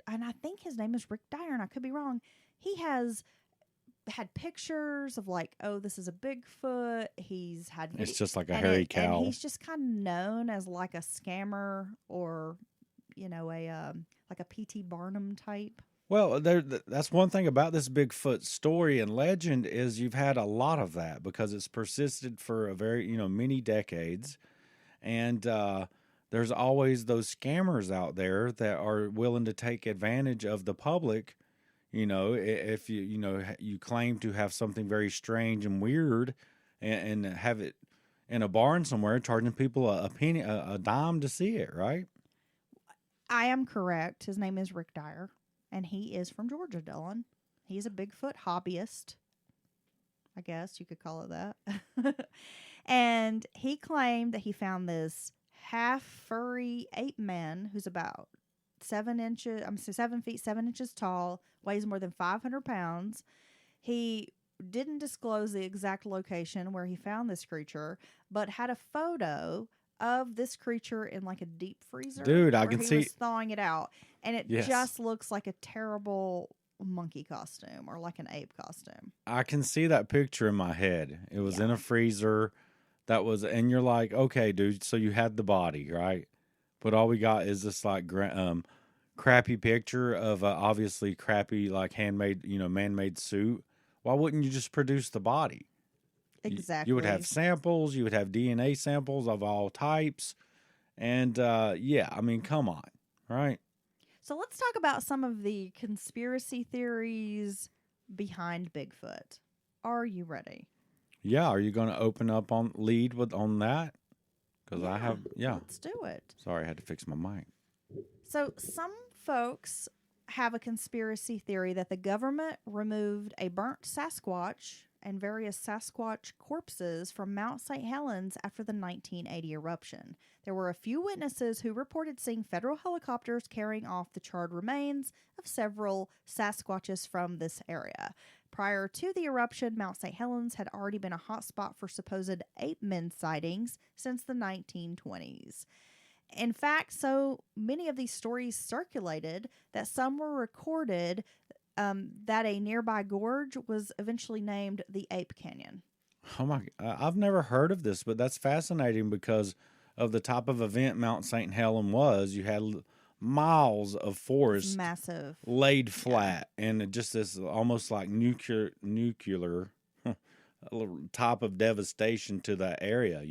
[SPEAKER 2] and I think his name is Rick Dyer, and I could be wrong, he has had pictures of like, oh, this is a Bigfoot. He's had
[SPEAKER 3] it's just like a hairy cow.
[SPEAKER 2] And he's just kind of known as like a scammer or, like a P.T. Barnum type.
[SPEAKER 3] Well, that's one thing about this Bigfoot story and legend is you've had a lot of that because it's persisted for a very, many decades. And there's always those scammers out there that are willing to take advantage of the public. If you claim to have something very strange and weird and have it in a barn somewhere, charging people a penny, a dime to see it, right?
[SPEAKER 2] I am correct. His name is Rick Dyer. And he is from Georgia, Dylan. He's a Bigfoot hobbyist. I guess you could call it that. And he claimed that he found this half furry ape man who's about 7 feet 7 inches tall, weighs more than 500 pounds. He didn't disclose the exact location where he found this creature, but had a photo of this creature in like a deep freezer.
[SPEAKER 3] Dude, I can see.
[SPEAKER 2] He was thawing it out. And it just looks like a terrible monkey costume or like an ape costume.
[SPEAKER 3] I can see that picture in my head. It was in a freezer. And you're like, okay, dude, so you had the body, right? But all we got is this like crappy picture of obviously crappy, like handmade, man-made suit. Why wouldn't you just produce the body?
[SPEAKER 2] Exactly.
[SPEAKER 3] You would have samples. You would have DNA samples of all types. And come on, right?
[SPEAKER 2] So let's talk about some of the conspiracy theories behind Bigfoot. Are you ready?
[SPEAKER 3] Yeah. Are you going to open up on that? Because I have,
[SPEAKER 2] Let's do it.
[SPEAKER 3] Sorry, I had to fix my mic.
[SPEAKER 2] So some folks have a conspiracy theory that the government removed a burnt Sasquatch and various Sasquatch corpses from Mount St. Helens after the 1980 eruption. There were a few witnesses who reported seeing federal helicopters carrying off the charred remains of several Sasquatches from this area. Prior to the eruption, Mount St. Helens had already been a hotspot for supposed ape men sightings since the 1920s. In fact, so many of these stories circulated that some were recorded that a nearby gorge was eventually named the Ape Canyon.
[SPEAKER 3] Oh my! I've never heard of this, but that's fascinating because of the type of event Mount St. Helen was. You had miles of
[SPEAKER 2] It's
[SPEAKER 3] forest
[SPEAKER 2] massive.
[SPEAKER 3] laid
[SPEAKER 2] Yeah.
[SPEAKER 3] flat, and just this almost like nuclear type of devastation to that area.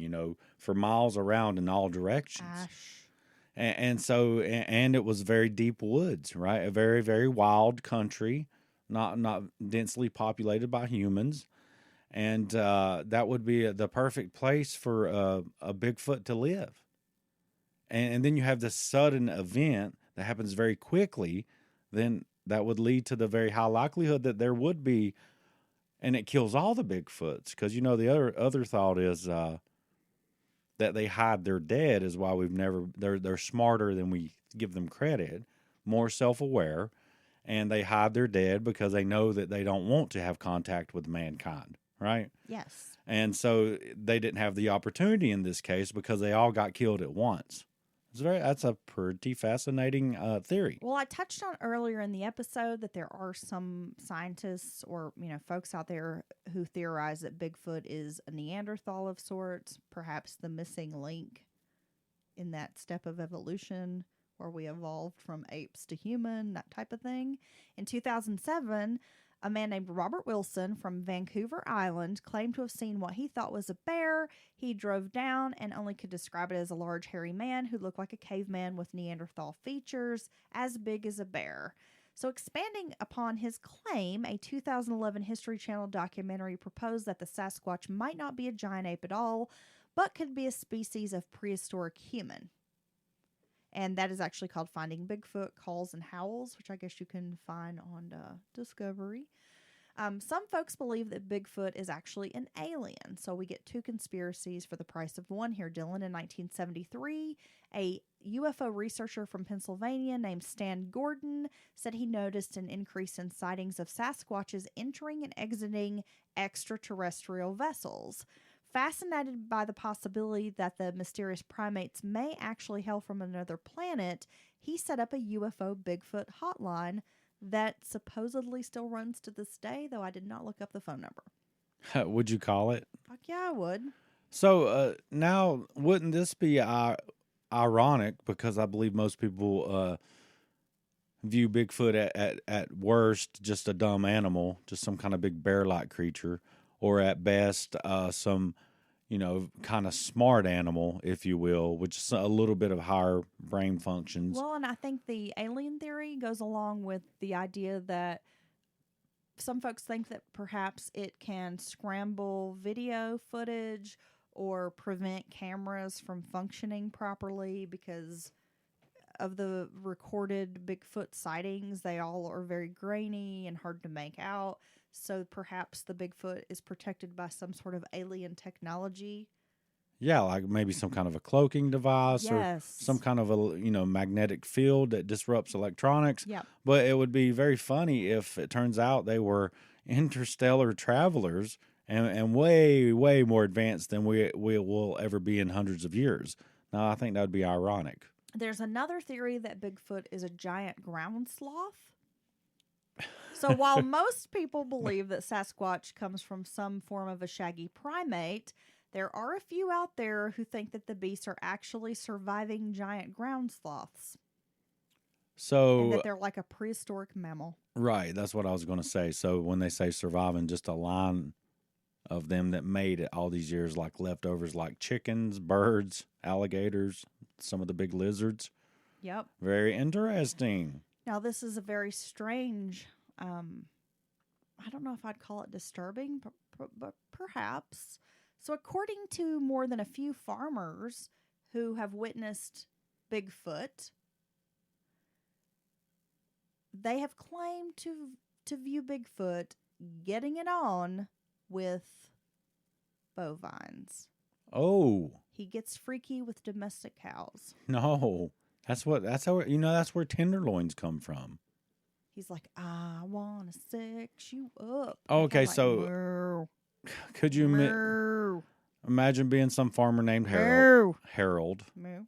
[SPEAKER 3] For miles around in all directions.
[SPEAKER 2] Ash.
[SPEAKER 3] And it was very deep woods, right? A very, very wild country, not densely populated by humans. And that would be the perfect place for a Bigfoot to live. And then you have this sudden event that happens very quickly, then that would lead to the very high likelihood that there would be, and it kills all the Bigfoots. Because, the other thought is that they hide their dead is why they're smarter than we give them credit, more self-aware, and they hide their dead because they know that they don't want to have contact with mankind. Right?
[SPEAKER 2] Yes.
[SPEAKER 3] And so they didn't have the opportunity in this case because they all got killed at once. That's a pretty fascinating theory.
[SPEAKER 2] Well, I touched on earlier in the episode that there are some scientists or, folks out there who theorize that Bigfoot is a Neanderthal of sorts, perhaps the missing link in that step of evolution where we evolved from apes to human, that type of thing. In 2007, a man named Robert Wilson from Vancouver Island claimed to have seen what he thought was a bear. He drove down and only could describe it as a large hairy man who looked like a caveman with Neanderthal features, as big as a bear. So expanding upon his claim, a 2011 History Channel documentary proposed that the Sasquatch might not be a giant ape at all, but could be a species of prehistoric human. And that is actually called Finding Bigfoot, Calls and Howls, which I guess you can find on Discovery. Some folks believe that Bigfoot is actually an alien. So we get two conspiracies for the price of one here, Dylan. In 1973, a UFO researcher from Pennsylvania named Stan Gordon said he noticed an increase in sightings of Sasquatches entering and exiting extraterrestrial vessels. Fascinated by the possibility that the mysterious primates may actually hail from another planet, he set up a UFO Bigfoot hotline that supposedly still runs to this day, though I did not look up the phone number.
[SPEAKER 3] Would you call it?
[SPEAKER 2] Fuck yeah, I would.
[SPEAKER 3] So now, wouldn't this be ironic? Because I believe most people view Bigfoot at worst just a dumb animal, just some kind of big bear-like creature, or at best some kind of smart animal, if you will, which is a little bit of higher brain functions.
[SPEAKER 2] Well, and I think the alien theory goes along with the idea that some folks think that perhaps it can scramble video footage or prevent cameras from functioning properly because of the recorded Bigfoot sightings. They all are very grainy and hard to make out. So perhaps the Bigfoot is protected by some sort of alien technology.
[SPEAKER 3] Yeah, like maybe some kind of a cloaking device or some kind of a magnetic field that disrupts electronics.
[SPEAKER 2] Yeah.
[SPEAKER 3] But it would be very funny if it turns out they were interstellar travelers and way, way more advanced than we will ever be in hundreds of years. Now, I think that would be ironic.
[SPEAKER 2] There's another theory that Bigfoot is a giant ground sloth. So while most people believe that Sasquatch comes from some form of a shaggy primate, there are a few out there who think that the beasts are actually surviving giant ground sloths.
[SPEAKER 3] So,
[SPEAKER 2] and that they're like a prehistoric mammal.
[SPEAKER 3] Right, that's what I was going to say. So when they say surviving, just a line of them that made it all these years, like leftovers like chickens, birds, alligators, some of the big lizards.
[SPEAKER 2] Yep.
[SPEAKER 3] Very interesting.
[SPEAKER 2] Now, this is a very strange, I don't know if I'd call it disturbing, but perhaps. So according to more than a few farmers who have witnessed Bigfoot, they have claimed to view Bigfoot getting it on with bovines.
[SPEAKER 3] Oh.
[SPEAKER 2] He gets freaky with domestic cows.
[SPEAKER 3] No. That's where tenderloins come from.
[SPEAKER 2] He's like, I want to sex you up.
[SPEAKER 3] Okay,
[SPEAKER 2] like,
[SPEAKER 3] so
[SPEAKER 2] Murr.
[SPEAKER 3] Could you imagine being some farmer named Harold,
[SPEAKER 2] Moo.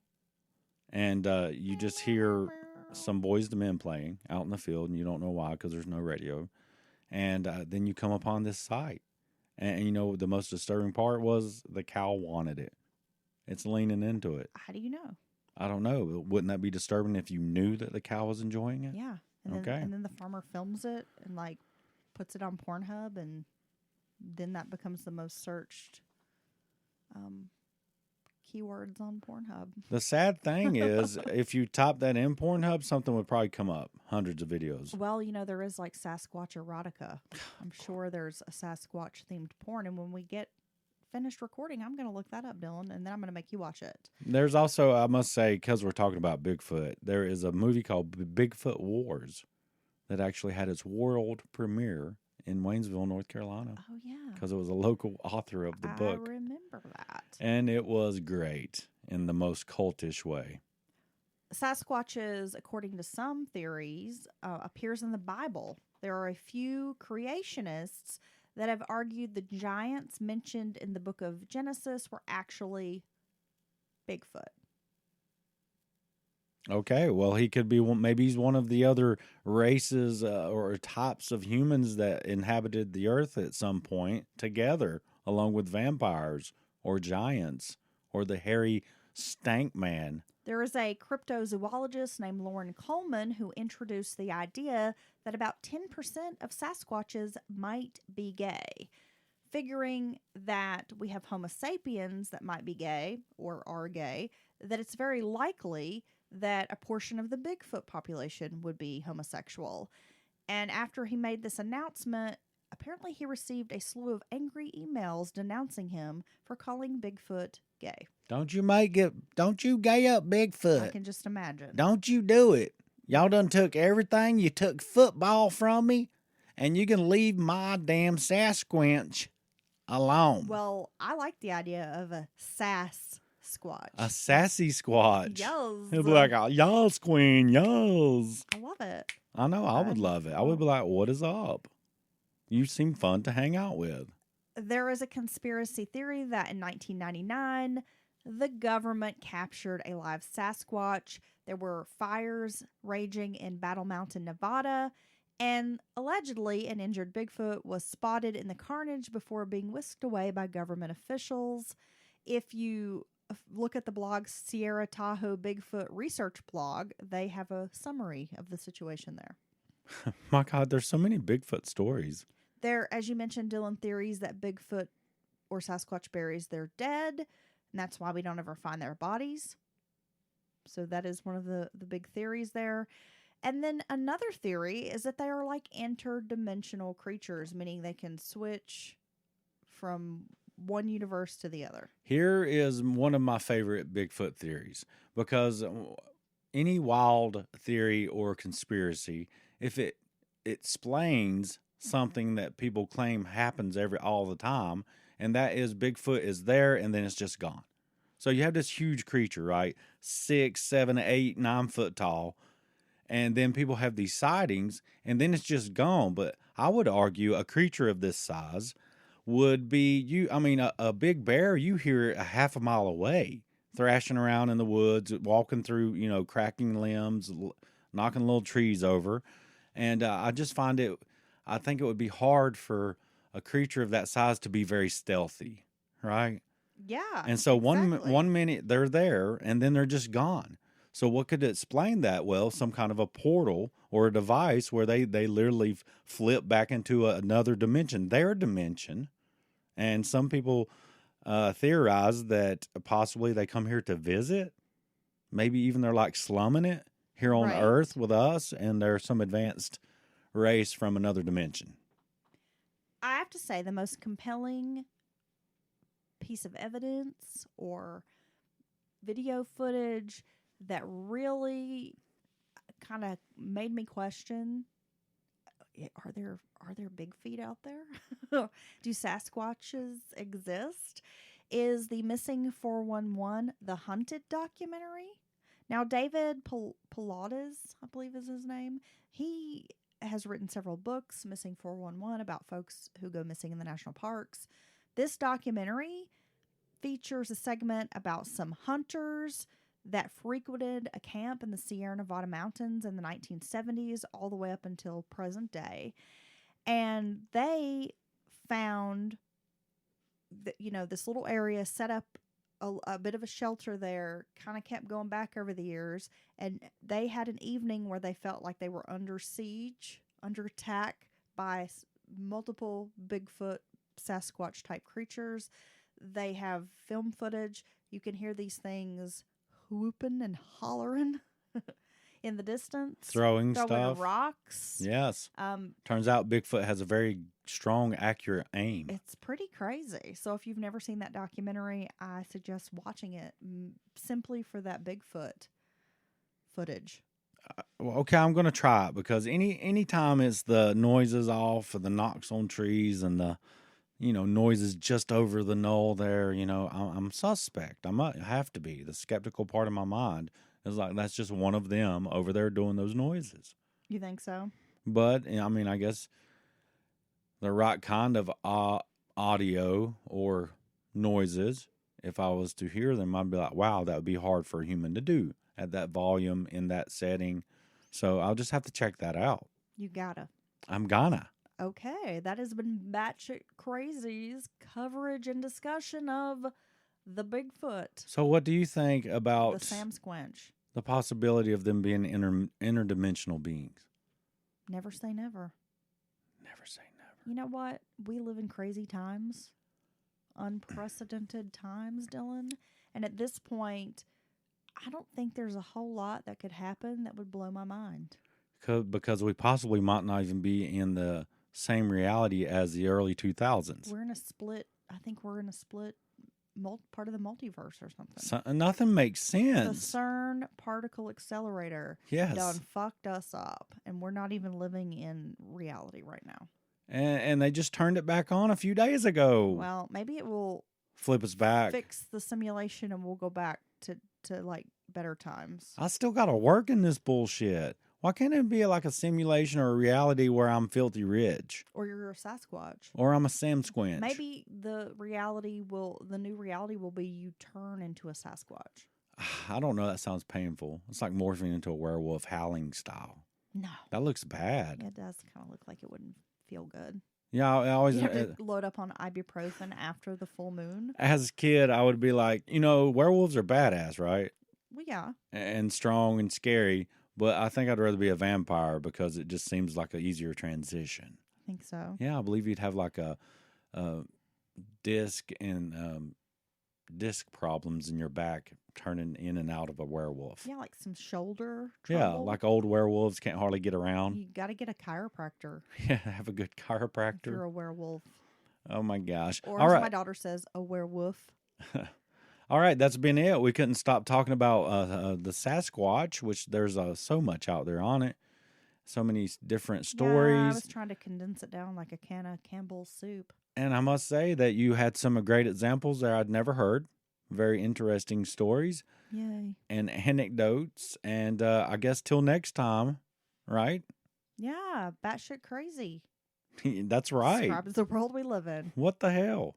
[SPEAKER 3] and you just hear some Boys to Men playing out in the field, and you don't know why because there's no radio, and then you come upon this site, And you know, the most disturbing part was the cow wanted it. It's leaning into it.
[SPEAKER 2] How do you know?
[SPEAKER 3] I don't know. Wouldn't that be disturbing if you knew that the cow was enjoying it?
[SPEAKER 2] Yeah. And then the farmer films it and like puts it on Pornhub, and then that becomes the most searched keywords on Pornhub.
[SPEAKER 3] The sad thing is, if you type that in Pornhub, something would probably come up. Hundreds of videos.
[SPEAKER 2] Well, you know, there is like Sasquatch erotica. I'm sure there's a Sasquatch themed porn. And when we get finished recording, I'm going to look that up, Dylan, and then I'm going to make you watch it.
[SPEAKER 3] There's also, I must say, because we're talking about Bigfoot, there is a movie called Bigfoot Wars that actually had its world premiere in Waynesville, North Carolina.
[SPEAKER 2] Oh, yeah.
[SPEAKER 3] Because it was a local author of the book.
[SPEAKER 2] I remember that.
[SPEAKER 3] And it was great in the most cultish way.
[SPEAKER 2] Sasquatches, according to some theories, appears in the Bible. There are a few creationists that have argued the giants mentioned in the book of Genesis were actually Bigfoot.
[SPEAKER 3] Okay, well, he could be maybe he's one of the other races or types of humans that inhabited the earth at some point together, along with vampires or giants or the hairy stank man.
[SPEAKER 2] There is a cryptozoologist named Lauren Coleman who introduced the idea that about 10% of Sasquatches might be gay, figuring that we have Homo sapiens that might be gay or are gay, that it's very likely that a portion of the Bigfoot population would be homosexual. And after he made this announcement, apparently he received a slew of angry emails denouncing him for calling Bigfoot gay.
[SPEAKER 3] Don't you gay up Bigfoot.
[SPEAKER 2] I can just imagine.
[SPEAKER 3] Don't you do it. Y'all done took everything. You took football from me, and you can leave my damn Sasquatch alone.
[SPEAKER 2] Well, I like the idea of a Sasquatch.
[SPEAKER 3] A sassy squatch.
[SPEAKER 2] Yes.
[SPEAKER 3] He'll be like, y'all's queen, y'all's.
[SPEAKER 2] I love it.
[SPEAKER 3] I know, I would love it. I would be like, what is up? You seem fun to hang out with.
[SPEAKER 2] There is a conspiracy theory that in 1999, the government captured a live Sasquatch. There were fires raging in Battle Mountain, Nevada, and allegedly an injured Bigfoot was spotted in the carnage before being whisked away by government officials. If you look at the blog Sierra Tahoe Bigfoot Research blog, they have a summary of the situation there.
[SPEAKER 3] My God, there's so many Bigfoot stories.
[SPEAKER 2] There, as you mentioned, Dylan, theories that Bigfoot or Sasquatch buries their dead, and that's why we don't ever find their bodies. So that is one of the big theories there. And then another theory is that they are like interdimensional creatures, meaning they can switch from one universe to the other.
[SPEAKER 3] Here is one of my favorite Bigfoot theories, because any wild theory or conspiracy, if it explains something that people claim happens all the time, and that is Bigfoot is there and then it's just gone. So you have this huge creature, right? 6, 7, 8, 9 foot tall. And then people have these sightings and then it's just gone. But I would argue a creature of this size would be a big bear, you hear it a half a mile away, thrashing around in the woods, walking through, cracking limbs, knocking little trees over. And I just I think it would be hard for a creature of that size to be very stealthy, right?
[SPEAKER 2] Yeah.
[SPEAKER 3] And so
[SPEAKER 2] exactly.
[SPEAKER 3] one minute they're there and then they're just gone. So what could explain that? Well, some kind of a portal or a device where they literally flip back into another dimension, their dimension. And some people theorize that possibly they come here to visit. Maybe even they're like slumming it here on Earth with us, and they're some advanced race from another dimension.
[SPEAKER 2] I have to say the most compelling piece of evidence or video footage that really kind of made me question, are there big feet out there? Do Sasquatches exist? Is the Missing 411 the Hunted documentary? Now, David Pilates, I believe is his name, he has written several books, Missing 411, about folks who go missing in the national parks. This documentary features a segment about some hunters that frequented a camp in the Sierra Nevada mountains in the 1970s all the way up until present day. And they found this little area, set up a bit of a shelter there, kind of kept going back over the years. And they had an evening where they felt like they were under siege, under attack by multiple Bigfoot, Sasquatch type creatures. They have film footage. You can hear these things whooping and hollering in the distance,
[SPEAKER 3] throwing stuff,
[SPEAKER 2] rocks.
[SPEAKER 3] Yes. Turns out Bigfoot has a very strong, accurate aim.
[SPEAKER 2] It's pretty crazy. So if you've never seen that documentary, I suggest watching it simply for that Bigfoot footage.
[SPEAKER 3] Well, okay, I'm going to try it because any time it's the noises off or the knocks on trees and the noises just over the knoll there, I'm suspect. I might have to be. The skeptical part of my mind is like, that's just one of them over there doing those noises.
[SPEAKER 2] You think so?
[SPEAKER 3] But, I mean, I guess the right kind of audio or noises, if I was to hear them, I'd be like, wow, that would be hard for a human to do at that volume in that setting. So I'll just have to check that out.
[SPEAKER 2] You gotta.
[SPEAKER 3] I'm gonna.
[SPEAKER 2] Okay, that has been Batshit Crazy's coverage and discussion of the Bigfoot.
[SPEAKER 3] So what do you think about
[SPEAKER 2] the Sasquatch?
[SPEAKER 3] The possibility of them being interdimensional beings?
[SPEAKER 2] Never say never.
[SPEAKER 3] Never say never.
[SPEAKER 2] You know what? We live in crazy times. Unprecedented times, Dylan. And at this point, I don't think there's a whole lot that could happen that would blow my mind.
[SPEAKER 3] Because we possibly might not even be in the same reality as the early 2000s.
[SPEAKER 2] We're in a split. I think we're in a split part of the multiverse or something.
[SPEAKER 3] So, nothing makes sense.
[SPEAKER 2] The CERN particle accelerator done fucked us up, and we're not even living in reality right now.
[SPEAKER 3] And they just turned it back on a few days ago.
[SPEAKER 2] Well, maybe it will
[SPEAKER 3] flip us back,
[SPEAKER 2] fix the simulation, and we'll go back to like better times.
[SPEAKER 3] I still got to work in this bullshit. Why can't it be like a simulation or a reality where I'm filthy rich?
[SPEAKER 2] Or you're a Sasquatch.
[SPEAKER 3] Or I'm a Sam Squinch.
[SPEAKER 2] Maybe the new reality will be you turn into a Sasquatch.
[SPEAKER 3] I don't know. That sounds painful. It's like morphing into a werewolf howling style.
[SPEAKER 2] No.
[SPEAKER 3] That looks bad.
[SPEAKER 2] It does kind of look like it wouldn't feel good.
[SPEAKER 3] Yeah, I always
[SPEAKER 2] you have to load up on ibuprofen after the full moon.
[SPEAKER 3] As a kid, I would be like, werewolves are badass, right?
[SPEAKER 2] Well, yeah.
[SPEAKER 3] And strong and scary. But I think I'd rather be a vampire because it just seems like an easier transition.
[SPEAKER 2] I think so.
[SPEAKER 3] Yeah, I believe you'd have like a disc and disc problems in your back turning in and out of a werewolf.
[SPEAKER 2] Yeah, like some shoulder trouble.
[SPEAKER 3] Yeah, like old werewolves can't hardly get around.
[SPEAKER 2] You got to get a chiropractor.
[SPEAKER 3] Yeah, have a good chiropractor.
[SPEAKER 2] If you're a werewolf.
[SPEAKER 3] Oh, my gosh.
[SPEAKER 2] Or
[SPEAKER 3] all
[SPEAKER 2] as
[SPEAKER 3] right.
[SPEAKER 2] my daughter says, a werewolf.
[SPEAKER 3] All right, that's been it. We couldn't stop talking about the Sasquatch, which there's so much out there on it. So many different stories.
[SPEAKER 2] Yeah, I was trying to condense it down like a can of Campbell's soup.
[SPEAKER 3] And I must say that you had some great examples that I'd never heard. Very interesting stories.
[SPEAKER 2] Yay.
[SPEAKER 3] And anecdotes. And I guess till next time, right?
[SPEAKER 2] Yeah, batshit crazy.
[SPEAKER 3] That's right.
[SPEAKER 2] Describes the world we live in.
[SPEAKER 3] What the hell?